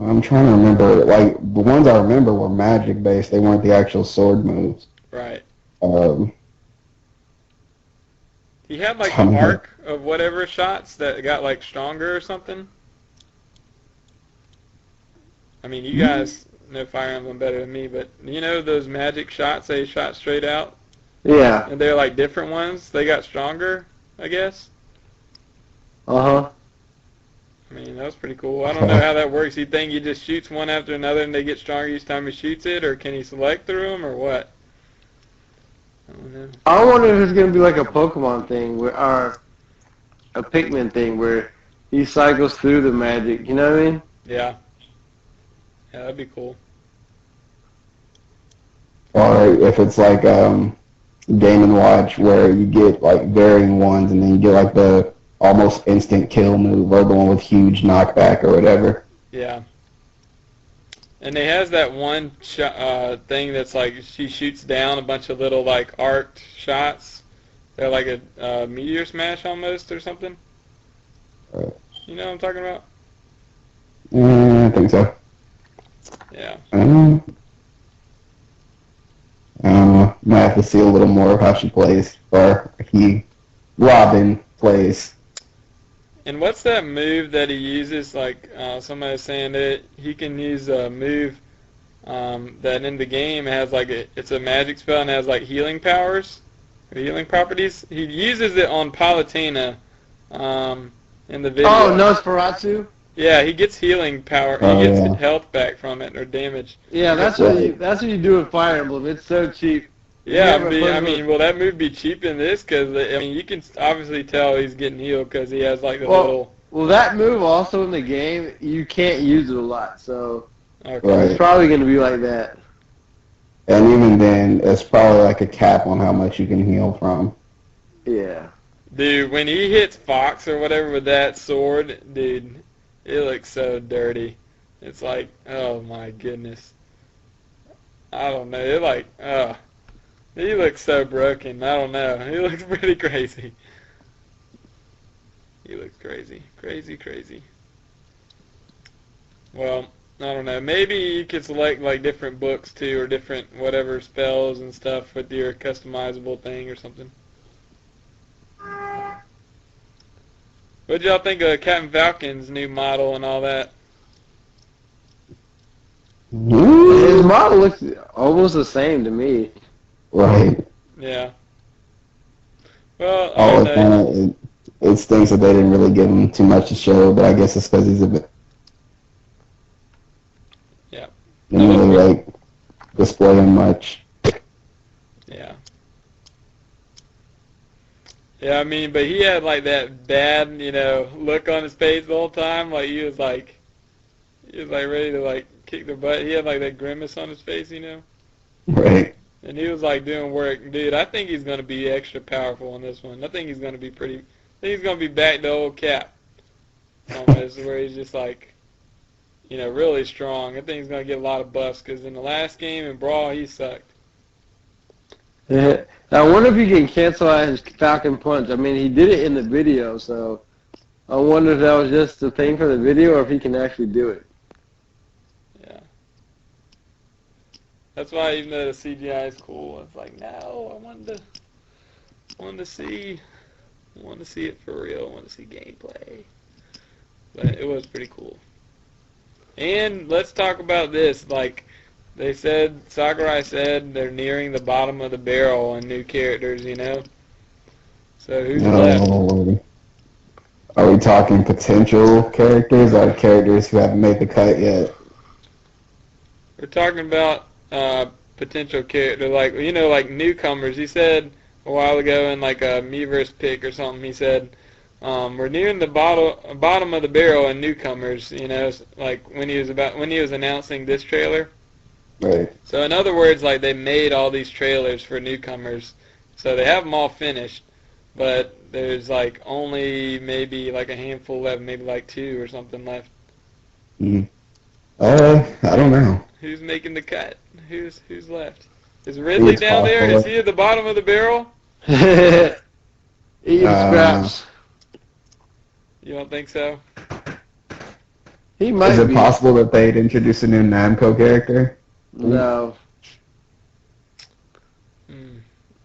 I'm trying to remember. Like the ones I remember were magic based. They weren't the actual sword moves. Right. Um, He had like trying an to think. arc of whatever shots that got like stronger or something. I mean, you guys know Fire Emblem better than me, but you know those magic shots they shot straight out? Yeah. And they're like different ones. They got stronger, I guess. Uh-huh. I mean, that was pretty cool. I don't know how that works. You think he just shoots one after another and they get stronger each time he shoots it, or can he select through them, or what? I don't know. I wonder if it's going to be like a Pokemon thing, or a Pikmin thing, where he cycles through the magic, you know what I mean? Yeah. Yeah, that'd be cool. Or if it's like Game & Watch where you get like varying ones and then you get like the almost instant kill move or the one with huge knockback or whatever. Yeah. And he has that one thing that's like she shoots down a bunch of little like arced shots. They're like a meteor smash almost or something. You know what I'm talking about? I think so. Yeah. I don't know. Might have to see a little more of how she plays, or Robin plays. And what's that move that he uses? Like somebody was saying that he can use a move that in the game has like it's a magic spell and has like healing powers, or healing properties. He uses it on Palutena in the video. Oh, Nosferatu? Yeah, he gets healing power. Oh, He gets yeah. health back from it or damage. Yeah, that's what you do with Fire Emblem. It's so cheap. Yeah, Yeah, I mean, will that move be cheap in this? Because I mean, you can obviously tell he's getting healed because he has like the little. Well, that move also in the game, you can't use it a lot, so Okay. Right. it's probably going to be like that. And even then, it's probably like a cap on how much you can heal from. Yeah. Dude, when he hits Fox or whatever with that sword, dude, it looks so dirty. It's like, oh my goodness. I don't know. It like, he looks so broken. I don't know. He looks pretty crazy. He looks crazy. Crazy. Well, I don't know. Maybe you could select like different books too, or different whatever spells and stuff with your customizable thing or something. What did y'all think of Captain Falcon's new model and all that? His model looks almost the same to me. Right. Yeah. Well, I All don't it know. kind of it stinks that they didn't really give him too much to show, but I guess it's because he's a bit. Yeah. Didn't really like display him much. Yeah. Yeah, I mean, but he had like that bad, look on his face the whole time. Like he was like ready to like kick their butt. He had like that grimace on his face, Right. And he was like doing work. Dude, I think he's gonna be extra powerful in this one. I think he's gonna be back to old Cap. Almost where he's just like, really strong. I think he's gonna get a lot of buffs because in the last game in Brawl he sucked. Yeah. I wonder if he can cancel out his Falcon Punch. I mean, he did it in the video, so I wonder if that was just a thing for the video or if he can actually do it. Yeah. That's why even though the CGI is cool, it's like, no, I wanted to see it for real. I want to see gameplay. But it was pretty cool. And let's talk about this. Like, Sakurai said they're nearing the bottom of the barrel on new characters, So who's left? Lordy. Are we talking potential characters or characters who haven't made the cut yet? We're talking about potential character, like like newcomers. He said a while ago in like a Miiverse pick or something. He said we're nearing the bottom of the barrel in newcomers. Like when he was announcing this trailer. Right. So in other words, like they made all these trailers for newcomers, so they have them all finished, but there's like only maybe like a handful left, maybe like 2 or something left. I don't know. Who's making the cut? Who's left? Is Ridley It's down there? possible. Is he at the bottom of the barrel? Eating scraps. You don't think so? He might Is it be. possible that they'd introduce a new Namco character? No.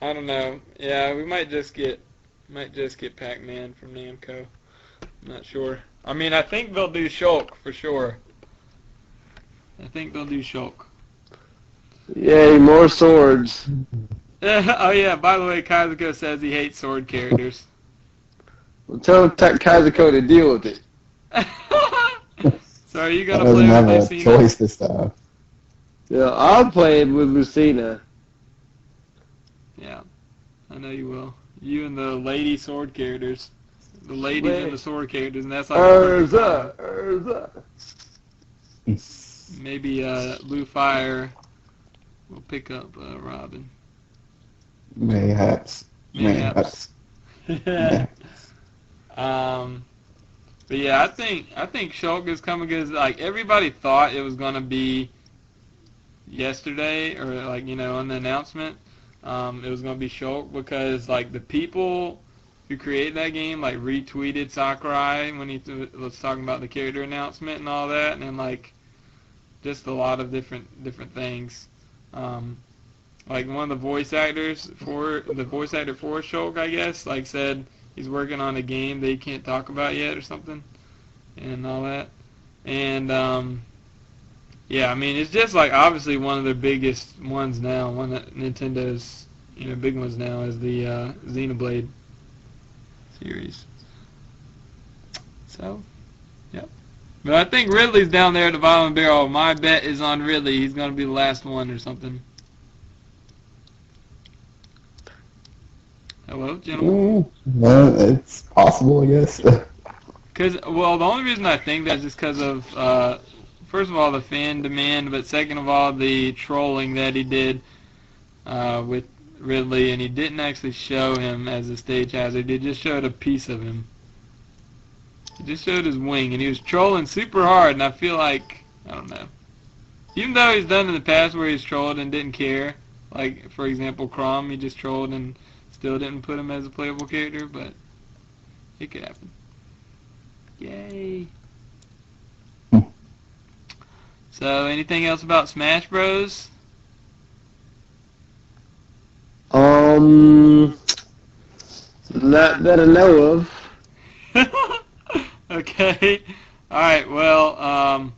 I don't know. Yeah, we might just get Pac-Man from Namco. I'm not sure. I mean, I think they'll do Shulk for sure. I think they'll do Shulk. Yay, more swords. Oh yeah, by the way, Kazuko says he hates sword characters. Well, tell Kazuko to deal with it. So are you going I to play doesn't have with a Lucina? choice this time. Yeah, I'll play it with Lucina. Yeah, I know you will. You and the lady sword characters. The ladies and the sword characters, and that's like the perfect Urza. combo. Maybe Blue Fire will pick up Robin. Mayhaps. Mayhaps. But yeah, I think Shulk is coming because like everybody thought it was gonna be yesterday or like on the announcement, it was gonna be Shulk because like the people who created that game like retweeted Sakurai when he was talking about the character announcement and all that, and then like just a lot of different things. Like one of the voice actor for Shulk, I guess, like said he's working on a game that he can't talk about yet or something, and all that. And yeah, I mean it's just like obviously one of their biggest ones now. One that Nintendo's big ones now is the Xenoblade series. So, yep. But I think Ridley's down there at the bottom of the barrel. My bet is on Ridley. He's gonna be the last one or something. Hello, gentlemen. Well, it's possible, I guess. Well, the only reason I think that is just because of, first of all, the fan demand, but second of all, the trolling that he did with Ridley, and he didn't actually show him as a stage hazard. He just showed a piece of him. He just showed his wing, and he was trolling super hard, and I feel like, I don't know. Even though he's done in the past where he's trolled and didn't care, like, for example, Crom, he just trolled and still didn't put him as a playable character, but it could happen. Yay. So, anything else about Smash Bros? Not that I know of. Okay. Alright, well,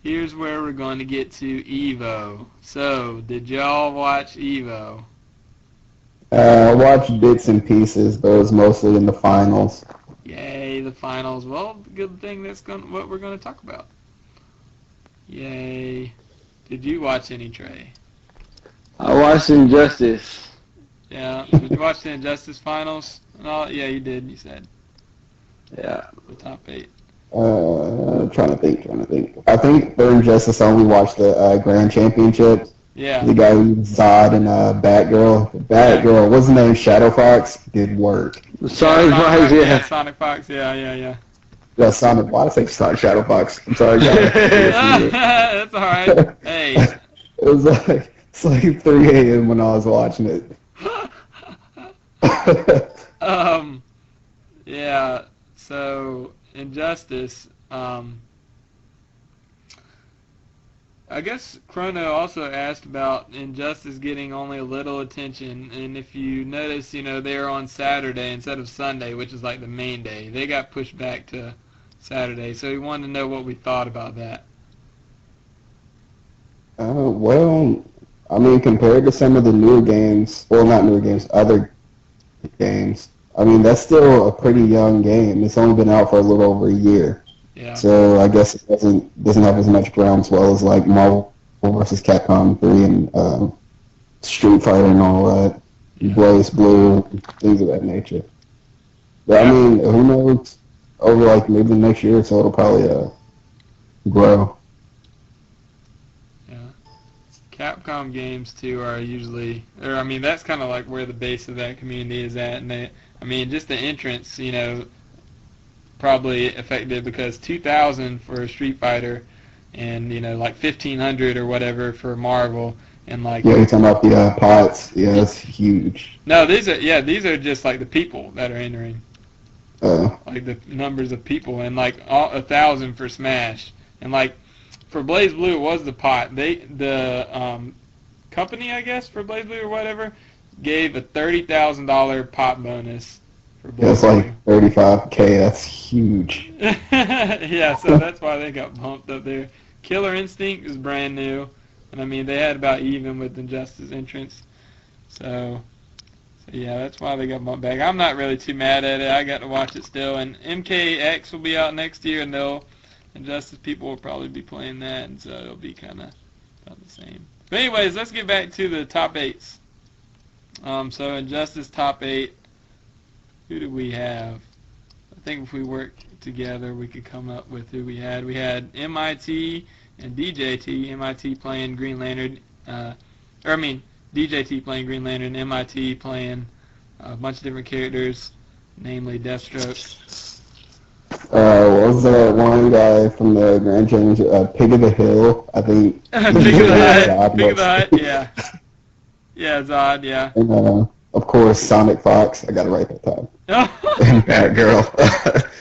here's where we're going to get to EVO. So, did y'all watch EVO? I watched bits and pieces, but it was mostly in the finals. Yay, the finals. Well, good thing that's what we're going to talk about. Yay. Did you watch any, Trey? I watched Injustice. Yeah. Did you watch the Injustice finals? Oh, yeah, you did, you said. Yeah. The top 8. Trying to think. I think for Injustice I only watched the Grand Championship. Yeah. The guy who Zod and Batgirl. Batgirl, what's his name? Shadow Fox did work. Sonic Fox, yeah. Sonic Fox, yeah. Yeah, Sonic. Why did I say Shadow Fox? I'm sorry, guys. That's alright. Hey. It's like 3 a.m. when I was watching it. Yeah. So Injustice. I guess Chrono also asked about Injustice getting only a little attention, and if you notice, they're on Saturday instead of Sunday, which is like the main day. They got pushed back to Saturday, so he wanted to know what we thought about that. Well, I mean, compared to some of the newer games, well, not newer games, other games, I mean, that's still a pretty young game. It's only been out for a little over a year. Yeah. So I guess it doesn't have as much groundswell as like Marvel vs. Capcom 3 and Street Fighter and all that, Blaze Blue, things of that nature. But I mean, who knows? Over like maybe the next year or so, it'll probably grow. Yeah. Capcom games too are usually, or I mean, that's kind of like where the base of that community is at, and just the entrance, probably affected because 2,000 for Street Fighter, and like 1,500 or whatever for Marvel, and like you're talking about the pots. Yeah, that's huge. No, these are just like the people that are entering. like the numbers of people, and like 1,000 for Smash, and like for Blaze Blue it was the pot. The company, I guess, for Blaze Blue or whatever, gave a $30,000 pot bonus for Blaze It's like 35K. That's huge. Yeah, so that's why they got bumped up there. Killer Instinct is brand new, and I mean they had about even with Injustice entrance. So yeah, that's why they got bumped back. I'm not really too mad at it. I got to watch it still, and MKX will be out next year, and Injustice people will probably be playing that, and so it'll be kind of about the same. But anyways, let's get back to the top 8s. So Injustice top 8. Who do we have? I think if we work together, we could come up with who we had. We had MIT and DJT. MIT playing Green Lantern. DJT playing Green Lantern. MIT playing a bunch of different characters, namely Deathstroke. What was that one guy from the Grand Challenge? Pig of the Hill, I think. Pig of the Hut. Pig of the Hut, yeah. Yeah, Zod, yeah. And, of course, Sonic Fox. I got it right that time. And Batgirl.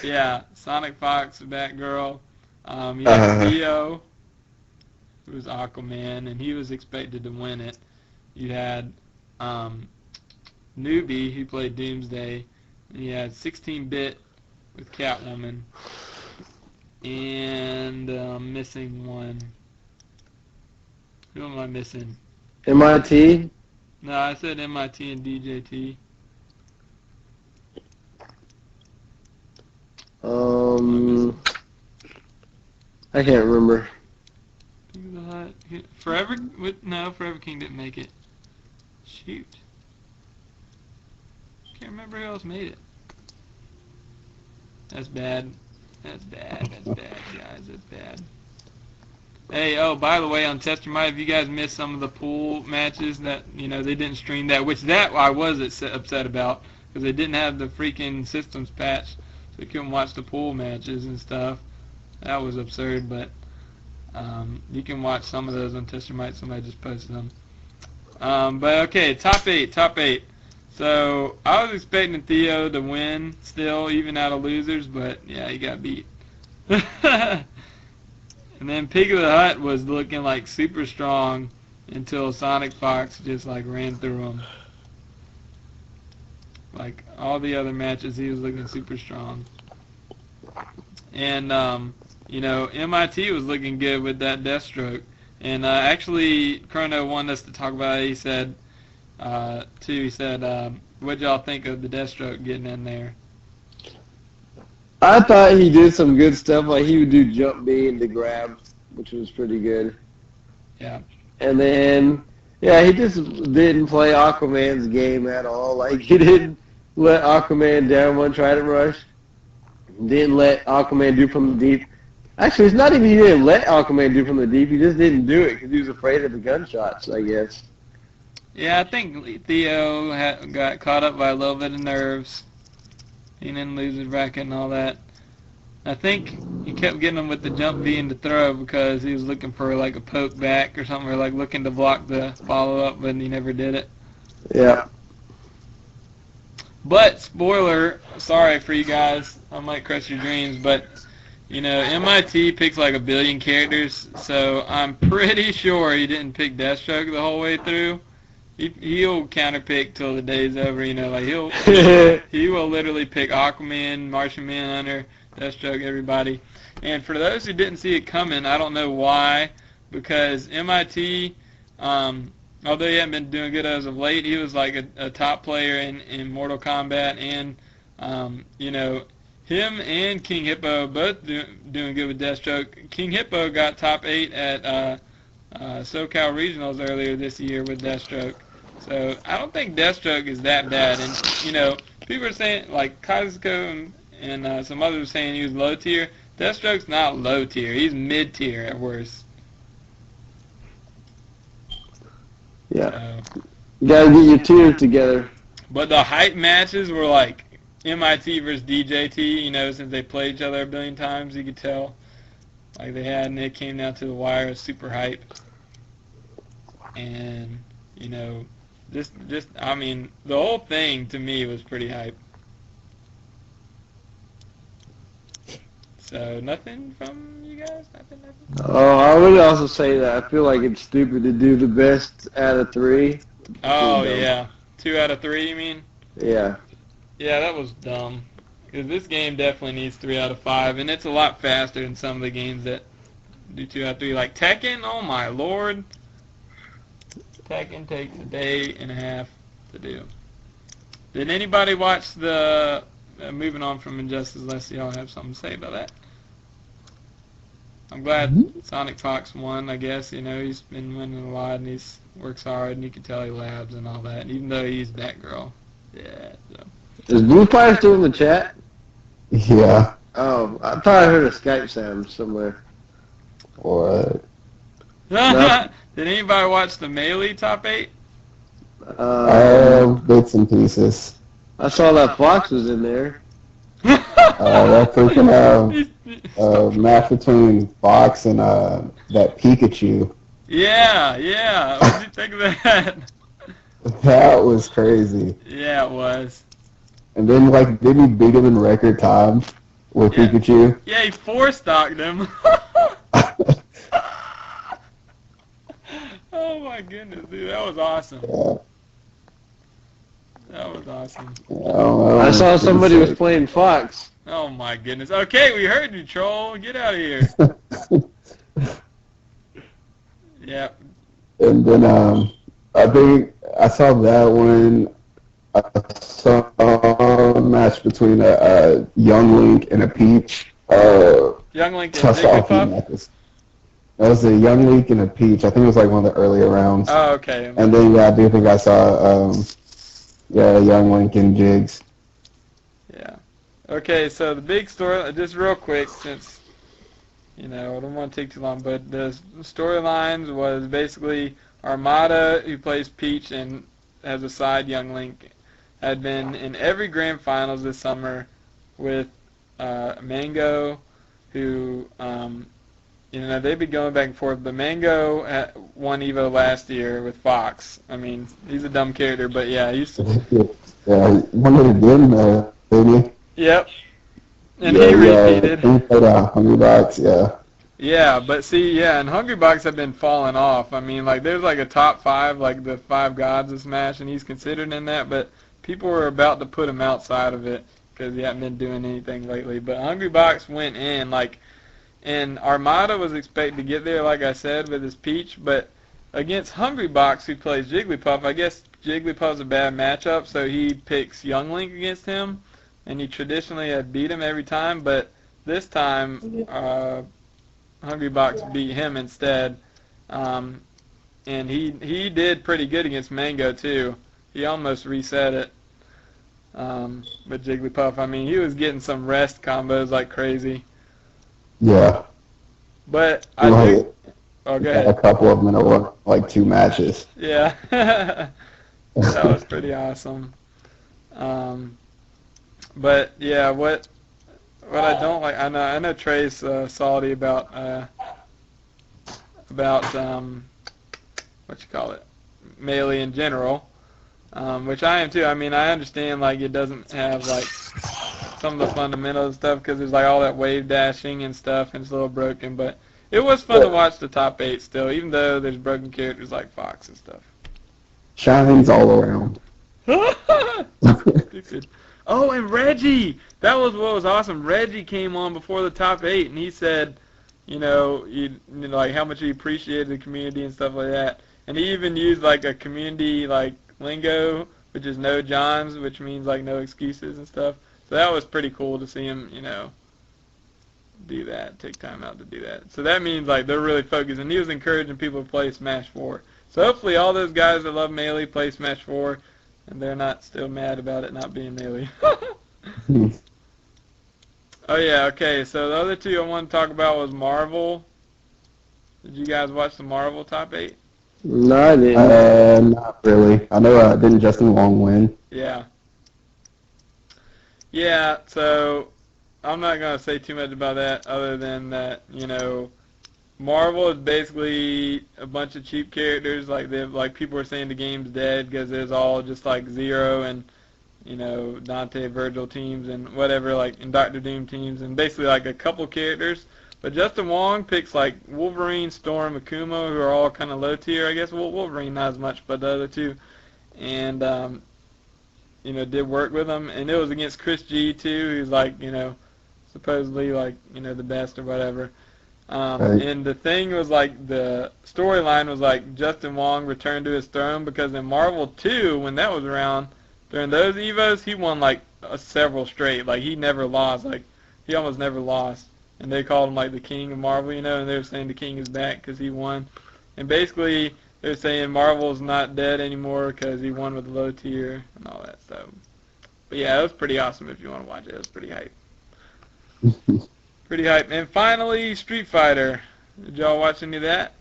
Yeah, Sonic Fox, Batgirl. You had Theo, who was Aquaman, and he was expected to win it. You had Newbie, who played Doomsday. And you had 16-Bit with Catwoman. And missing one. Who am I missing? MIT? No, I said MIT and DJT. I can't remember. Forever King didn't make it. Shoot. Can't remember who else made it. That's bad. That's bad, guys. That's bad. Hey, by the way, on Tester Might, if you guys missed some of the pool matches that, they didn't stream that, which I was upset about, because they didn't have the freaking systems patch, so you couldn't watch the pool matches and stuff. That was absurd, but you can watch some of those on Tester Might. Somebody just posted them. But okay, top 8. So I was expecting Theo to win still, even out of losers, but yeah, he got beat. And then Pig of the Hut was looking like super strong until Sonic Fox just like ran through him. Like all the other matches, he was looking super strong. And MIT was looking good with that Deathstroke. And actually, Chrono wanted us to talk about it. He said, what'd y'all think of the Deathstroke getting in there? I thought he did some good stuff. Like he would do jump B into grab, which was pretty good. Yeah. And then, he just didn't play Aquaman's game at all. Like he didn't let Aquaman down one Trident Rush. Didn't let Aquaman do from the deep. Actually, it's not even he didn't let Aquaman do from the deep. He just didn't do it because he was afraid of the gunshots, I guess. Yeah, I think Theo got caught up by a little bit of nerves. He didn't lose his bracket and all that. I think he kept getting him with the jump B and the throw because he was looking for like a poke back or something, or like looking to block the follow-up, but he never did it. Yeah. But, spoiler, sorry for you guys, I might crush your dreams, but, MIT picks like 1 billion characters, so I'm pretty sure he didn't pick Deathstroke the whole way through. He'll counterpick till the day's over, like he will literally pick Aquaman, Martian Manhunter, Deathstroke, everybody. And for those who didn't see it coming, I don't know why, because MIT, although he hadn't been doing good as of late, he was like a top player in Mortal Kombat, and him and King Hippo both doing good with Deathstroke. King Hippo got top 8 at SoCal Regionals earlier this year with Deathstroke. So I don't think Deathstroke is that bad. And, people are saying, like Kazuko and some others are saying he was low tier. Deathstroke's not low tier. He's mid tier at worst. Yeah. You gotta get your tiers together. But the hype matches were like MIT versus DJT, since they played each other 1 billion times, you could tell. Like they had, and it came down to the wire, it was super hype. And, the whole thing to me was pretty hype. So nothing from you guys? Nothing. Oh, I would also say that I feel like it's stupid to do the best out of 3. Oh, Dumb. yeah. 2 out of 3, you mean? Yeah. Yeah, that was dumb. Because this game definitely needs 3 out of 5, and it's a lot faster than some of the games that do 2 out of 3. Like Tekken, oh my lord. Tekken takes a day and a half to do. Did anybody watch the... moving on from Injustice, unless y'all have something to say about that. I'm glad Sonic Fox won, I guess. You know, he's been winning a lot, and he's works hard, and you can tell he labs and all that, even though he's Batgirl. Yeah, so. Is Blue Fire still in the chat? Yeah. Oh, I thought I heard a Skype sound somewhere. What? No. Did anybody watch the Melee top 8? Bits and pieces. I saw that Fox was in there. That freaking match between Fox and that Pikachu. Yeah. What did you think of that? That was crazy. Yeah, it was. And then, like, didn't he beat him in record time with Pikachu? Yeah, he four-stocked him. Oh my goodness, dude, that was awesome. Yeah. That was awesome. I saw somebody was playing Fox. Oh my goodness. Okay, we heard you, troll. Get out of here. Yeah. And then I think I saw that one. I saw a match between a Young Link and a Peach. Young Link and Jigglypuff? That was a Young Link and a Peach. I think it was like one of the earlier rounds. Oh, okay. And then, I do think I saw, Young Link and Jigs. Yeah. Okay, so the big story, just real quick, since, I don't want to take too long, but the storylines was basically Armada, who plays Peach and has a side Young Link, had been in every grand finals this summer with Mango, who, they've been going back and forth, but Mango won EVO last year with Fox. I mean, he's a dumb character, but yeah, he's... Yeah, won it again, didn't he? Yep. And he repeated. He played Hungry Box, yeah. Yeah, but see, and Hungry Box have been falling off. I mean, like, there's like a top 5, like the 5 gods of Smash, and he's considered in that, but people were about to put him outside of it because he hasn't been doing anything lately. But Hungry Box went in, like, and Armada was expected to get there, like I said, with his Peach, but against Hungry Box, who plays Jigglypuff, I guess Jigglypuff's a bad matchup, so he picks Young Link against him, and he traditionally had beat him every time, but this time Hungry Box beat him instead, and he did pretty good against Mango too. He almost reset it, but Jigglypuff, I mean, he was getting some rest combos like crazy. Yeah. But I think... Oh, go ahead. A couple of them in a row, like 2 matches. Yeah. That was pretty awesome. But yeah, what I don't like, I know Trey's salty about Melee in general, which I am too. I mean, I understand like it doesn't have like some of the fundamental stuff because there's like all that wave dashing and stuff, and it's a little broken, but it was fun to watch the top 8 still, even though there's broken characters like Fox and stuff. Shines all around. Stupid. Oh, and Reggie! That was what was awesome. Reggie came on before the top 8, and he said, like how much he appreciated the community and stuff like that. And he even used like a community like lingo, which is no Johns, which means like no excuses and stuff. So that was pretty cool to see him, do that, take time out to do that. So that means like they're really focused, and he was encouraging people to play Smash 4. So hopefully all those guys that love Melee play Smash 4, and they're not still mad about it not being Melee. Oh yeah, okay, so the other 2 I want to talk about was Marvel. Did you guys watch the Marvel top 8? No, I didn't. Not really. I know didn't Justin Long win? Yeah. Yeah, so I'm not going to say too much about that other than that, Marvel is basically a bunch of cheap characters. Like people are saying the game's dead because it's all just like Zero and Dante, Virgil teams and whatever, like, and Doctor Doom teams, and basically, like, a couple characters. But Justin Wong picks, like, Wolverine, Storm, Akuma, who are all kind of low tier, I guess. Wolverine not as much, but the other two. And, did work with them. And it was against Chris G, too, who's, like, supposedly, like, the best or whatever. Right. And the thing was, like, the storyline was, like, Justin Wong returned to his throne because in Marvel 2, when that was around, during those Evos, he won, like, several straight. Like, he never lost. Like, he almost never lost. And they called him, like, the king of Marvel, and they were saying the king is back because he won. And basically, they're saying Marvel's not dead anymore because he won with the low tier and all that stuff. But, yeah, it was pretty awesome if you want to watch it. It was pretty hype. Pretty hype. And finally, Street Fighter. Did y'all watch any of that?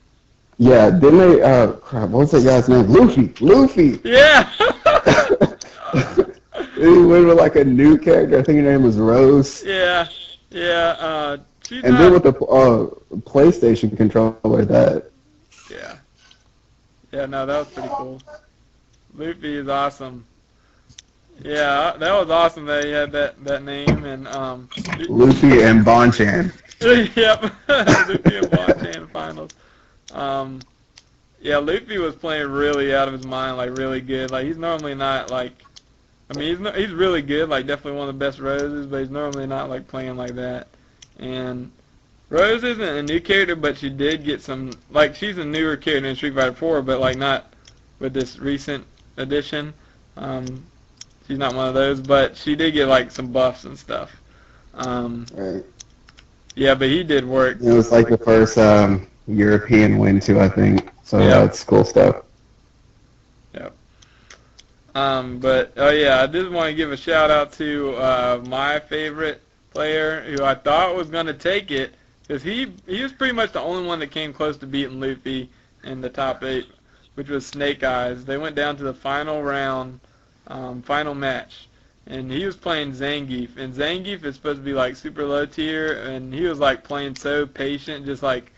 Yeah, didn't they, crap, what was that guy's name? Luffy! Yeah! He went with, like, a new character. I think her name was Rose. Yeah. And then with the PlayStation controller, that. Yeah. Yeah, no, that was pretty cool. Luffy is awesome. Yeah, that was awesome that he had that name. And Luffy and Bonchan. Yep. Luffy and Bonchan finals. Yeah, Luffy was playing really out of his mind, like, really good. Like, he's normally not, like, he's really good, like, definitely one of the best Roses, but he's normally not, like, playing like that. And Rose isn't a new character, but she did get some, like, she's a newer character in Street Fighter 4, but, like, not with this recent edition. She's not one of those, but she did get, like, some buffs and stuff. Right. Yeah, but he did work. It was, like, the first European win, too, I think. So Yeah. that's cool stuff. Yep. But, oh, yeah, I did want to give a shout-out to my favorite player who I thought was going to take it, because he was pretty much the only one that came close to beating Luffy in the top 8, which was Snake Eyes. They went down to the final round, final match, and he was playing Zangief, and Zangief is supposed to be, like, super low tier, and he was, like, playing so patient, just, like,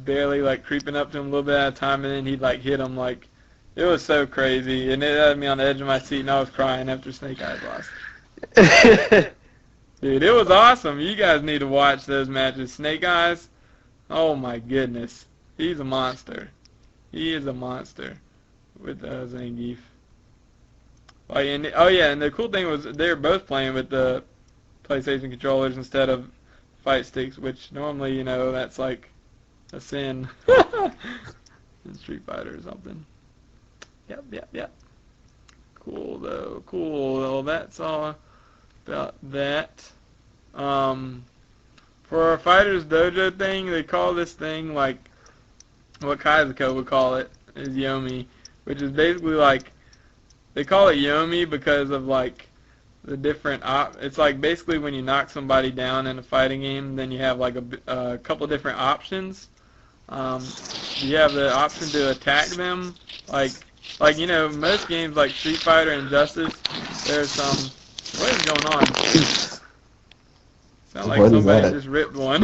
barely, like, creeping up to him a little bit at a time, and then he'd, like, hit him, like, it was so crazy, and it had me on the edge of my seat, and I was crying after Snake Eyes lost. Dude, it was awesome. You guys need to watch those matches. Snake Eyes, oh my goodness. He's a monster. He is a monster with Zangief. Like, and the cool thing was they were both playing with the PlayStation controllers instead of fight sticks, which normally, that's like a sin in Street Fighter or something. Yep. Cool, though. Well, that's all about that. For our Fighters Dojo thing, they call this thing, like, what Kaizuko would call it, is Yomi, which is basically, like, they call it Yomi because of, like, the different it's like basically when you knock somebody down in a fighting game, then you have, like, a couple different options. You have the option to attack them, like, most games like Street Fighter and Justice, there's some, what is going on? Sound like somebody just ripped one.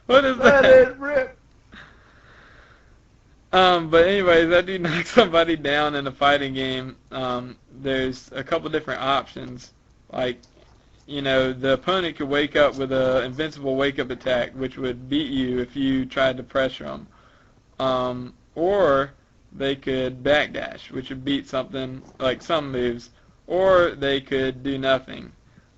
What is that? That is rip. But anyways, after you knock somebody down in a fighting game, there's a couple different options. Like, the opponent could wake up with an invincible wake-up attack, which would beat you if you tried to pressure them. Or they could backdash, which would beat something, like some moves. Or they could do nothing.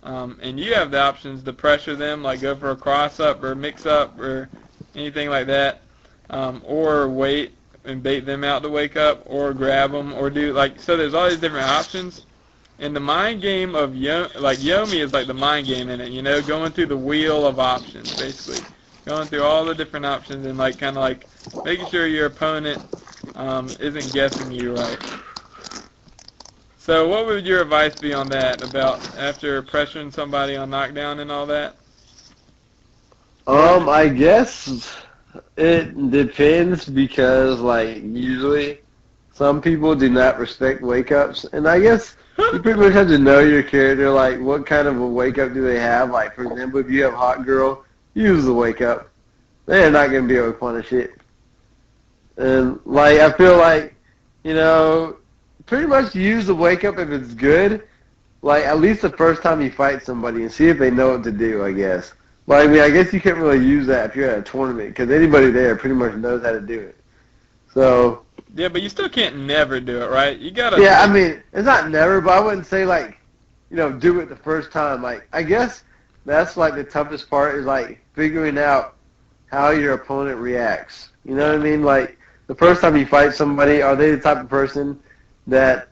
And you have the options to pressure them, like go for a cross-up or mix-up or anything like that. Or wait and bait them out to wake up, or grab them, or do, like, so there's all these different options. And the mind game of Yomi is like the mind game in it, going through the wheel of options, basically. Going through all the different options and, like, kind of like making sure your opponent isn't guessing you right. So what would your advice be on that, about after pressuring somebody on knockdown and all that? I guess it depends because, like, usually some people do not respect wake-ups. And I guess you pretty much have to know your character, like, what kind of a wake-up do they have. Like, for example, if you have Hot Girl, use the wake-up. They're not going to be able to punish it. And, like, I feel like, pretty much use the wake up if it's good. Like, at least the first time you fight somebody and see if they know what to do, I guess. Well, I mean, I guess you can't really use that if you're at a tournament because anybody there pretty much knows how to do it. So. Yeah, but you still can't never do it, right? You gotta. Yeah, I mean, it's not never, but I wouldn't say like, do it the first time. Like, I guess that's like the toughest part is like figuring out how your opponent reacts. You know what I mean? Like, the first time you fight somebody, are they the type of person that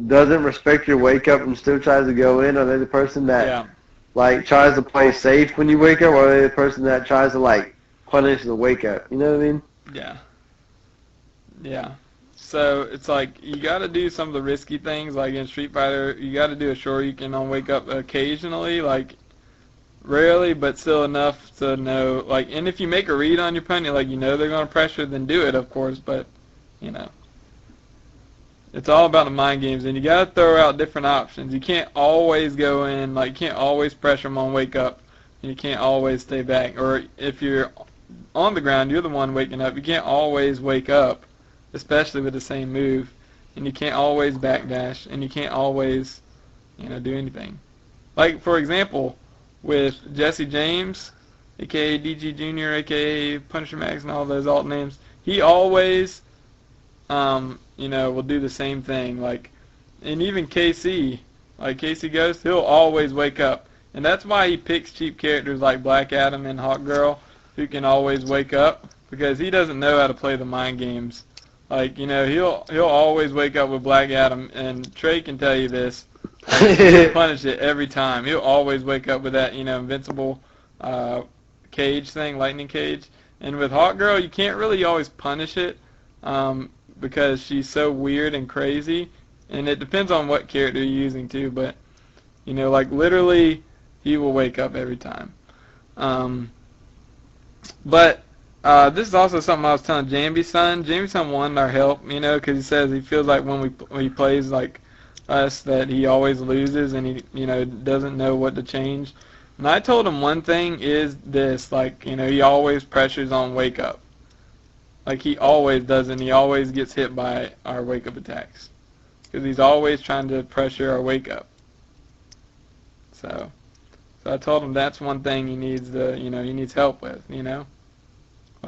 doesn't respect your wake up and still tries to go in? Are they the person that like tries to play safe when you wake up, or are they the person that tries to like punish the wake up? You know what I mean? Yeah. Yeah. So it's like you got to do some of the risky things, like in Street Fighter. You got to do a Shoryuken on wake up occasionally, like rarely, but still enough to know. Like, and if you make a read on your opponent, like they're going to pressure, then do it, of course. But it's all about the mind games, and you got to throw out different options. You can't always go in, like, you can't always pressure them on wake up, and you can't always stay back. Or if you're on the ground, you're the one waking up. You can't always wake up, especially with the same move, and you can't always backdash, and you can't always, do anything. Like, for example, with Jesse James, a.k.a. DG Jr., a.k.a. Punisher Max, and all those alt names, he always will do the same thing. Like, and even KC, like Casey Ghost, he'll always wake up. And that's why he picks cheap characters like Black Adam and Hawk Girl, who can always wake up, because he doesn't know how to play the mind games. Like, he'll always wake up with Black Adam, and Trey can tell you this. Like, he'll punish it every time. He'll always wake up with that, invincible cage thing, lightning cage. And with Hawk Girl, you can't really always punish it, because she's so weird and crazy, and it depends on what character you're using too, but, like, literally, he will wake up every time. But this is also something I was telling Jambi son. Jambi son wanted our help, because he says he feels like when he plays like us that he always loses, and he, doesn't know what to change. And I told him one thing is this, like, he always pressures on wake up. Like, he always does, and he always gets hit by our wake-up attacks. Because he's always trying to pressure our wake-up. So I told him that's one thing he needs he needs help with, Like,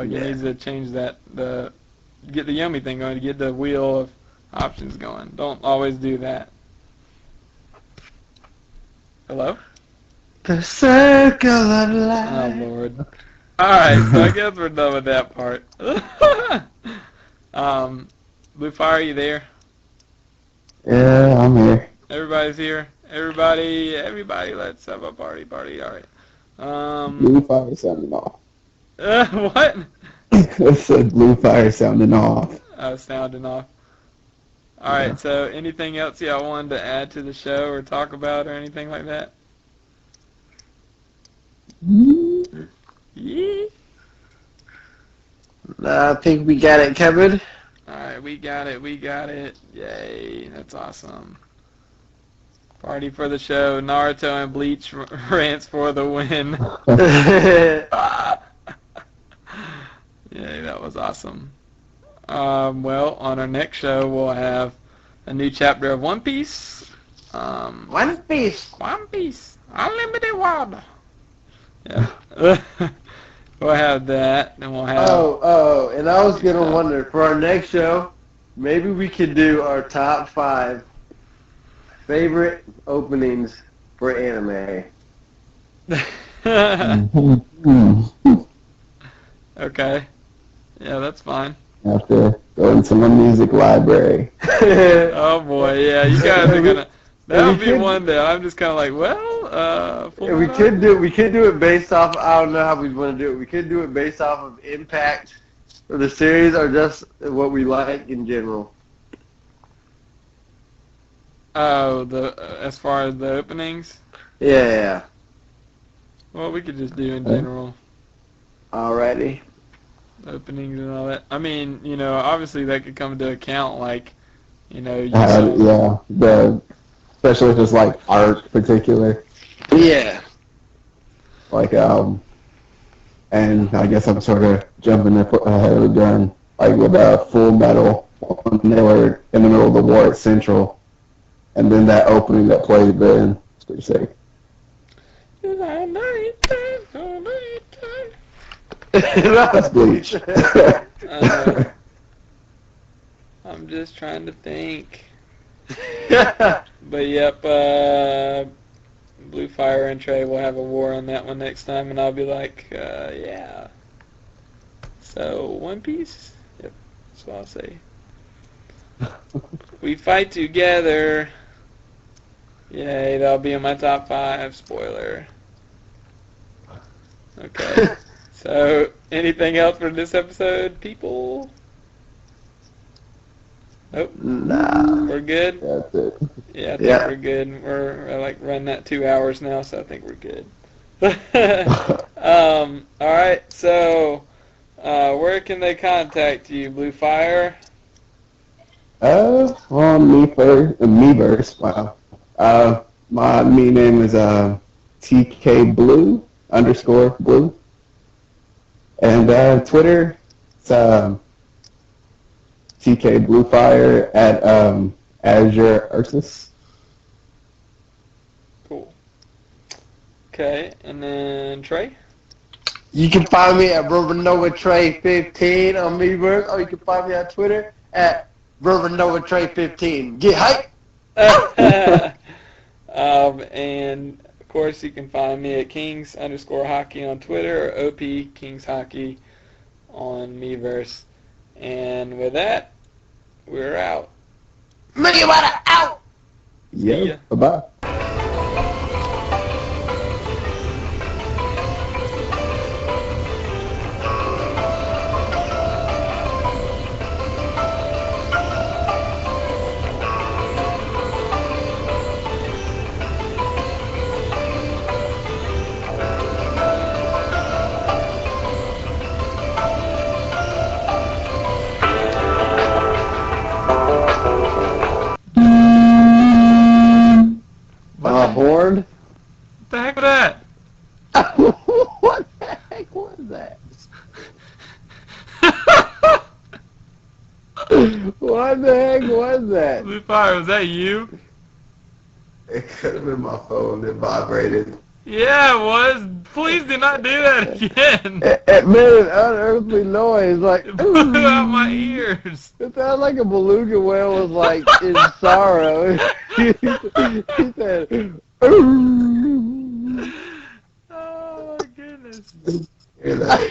he needs to change that, get the Yomi thing going, to get the wheel of options going. Don't always do that. Hello? The circle of life. Oh, Lord. Alright, so I guess we're done with that part. Blue Fire, are you there? Yeah, I'm here. Everybody's here? Everybody, let's have a party, alright. Blue Fire sounding off. What? I said Blue Fire sounding off. Sounding off. Alright, so anything else y'all wanted to add to the show or talk about or anything like that? Yeah. I think we got it covered. Alright, we got it. Yay, that's awesome. Party for the show. Naruto and Bleach rants for the win. Yay, that was awesome. Well, on our next show, we'll have a new chapter of One Piece. One Piece. Unlimited water. Yeah. We'll have that, and we'll have... Oh, and I was going to wonder, for our next show, maybe we could do our top 5 favorite openings for anime. Okay. Yeah, that's fine. Have to go into my music library. Oh boy, yeah, you guys are gonna... That'll be one that I'm just kind of like, well, yeah, we could do it based off, I don't know how we want to do it. We could do it based off of impact of the series or just what we like in general. Oh, as far as the openings? Yeah. Well, we could just do in general. Alrighty. Openings and all that. I mean, obviously that could come into account, like, especially if it's like art particular. Yeah. Like, and I guess I'm sort of jumping ahead of the gun, like with Full Metal when they were in the middle of the war at Central, and then that opening that played then. It's pretty sick. That's Bleach. I'm just trying to think. But yep, Blue Fire and Trey will have a war on that one next time, and I'll be like, yeah. So, One Piece? Yep, that's what I'll say. We fight together. Yay, that'll be in my top 5. Spoiler. Okay. So, anything else for this episode, people? Nope. Nah. We're good? That's it. Yeah, I think we're good. We're like running that 2 hours now, so I think we're good. Alright, so where can they contact you, Blue Fire? On Miiverse. Wow. My me name is TKBlue_blue. And Twitter, it's TK Bluefire at Azure Ursus. Cool. Okay, and then Trey? You can find me at RoverNovaTrey15 on Miiverse, or you can find me on Twitter at RoverNovaTrey15. Get hype! And of course you can find me at Kings_Hockey on Twitter, or OP Kings Hockey on Miiverse. And with that, we're out. Miiverse out! Yeah, bye-bye. Horn? What the heck was that? What the heck was that? What the heck was that? Blue Fire, was that you? It could have been my phone. It vibrated. Yeah, it was. Please do not do that again. It made an unearthly noise, like, It blew out my ears. It sounded like a beluga whale was, like, in sorrow. He said, ooh. Oh, my goodness. Hear that?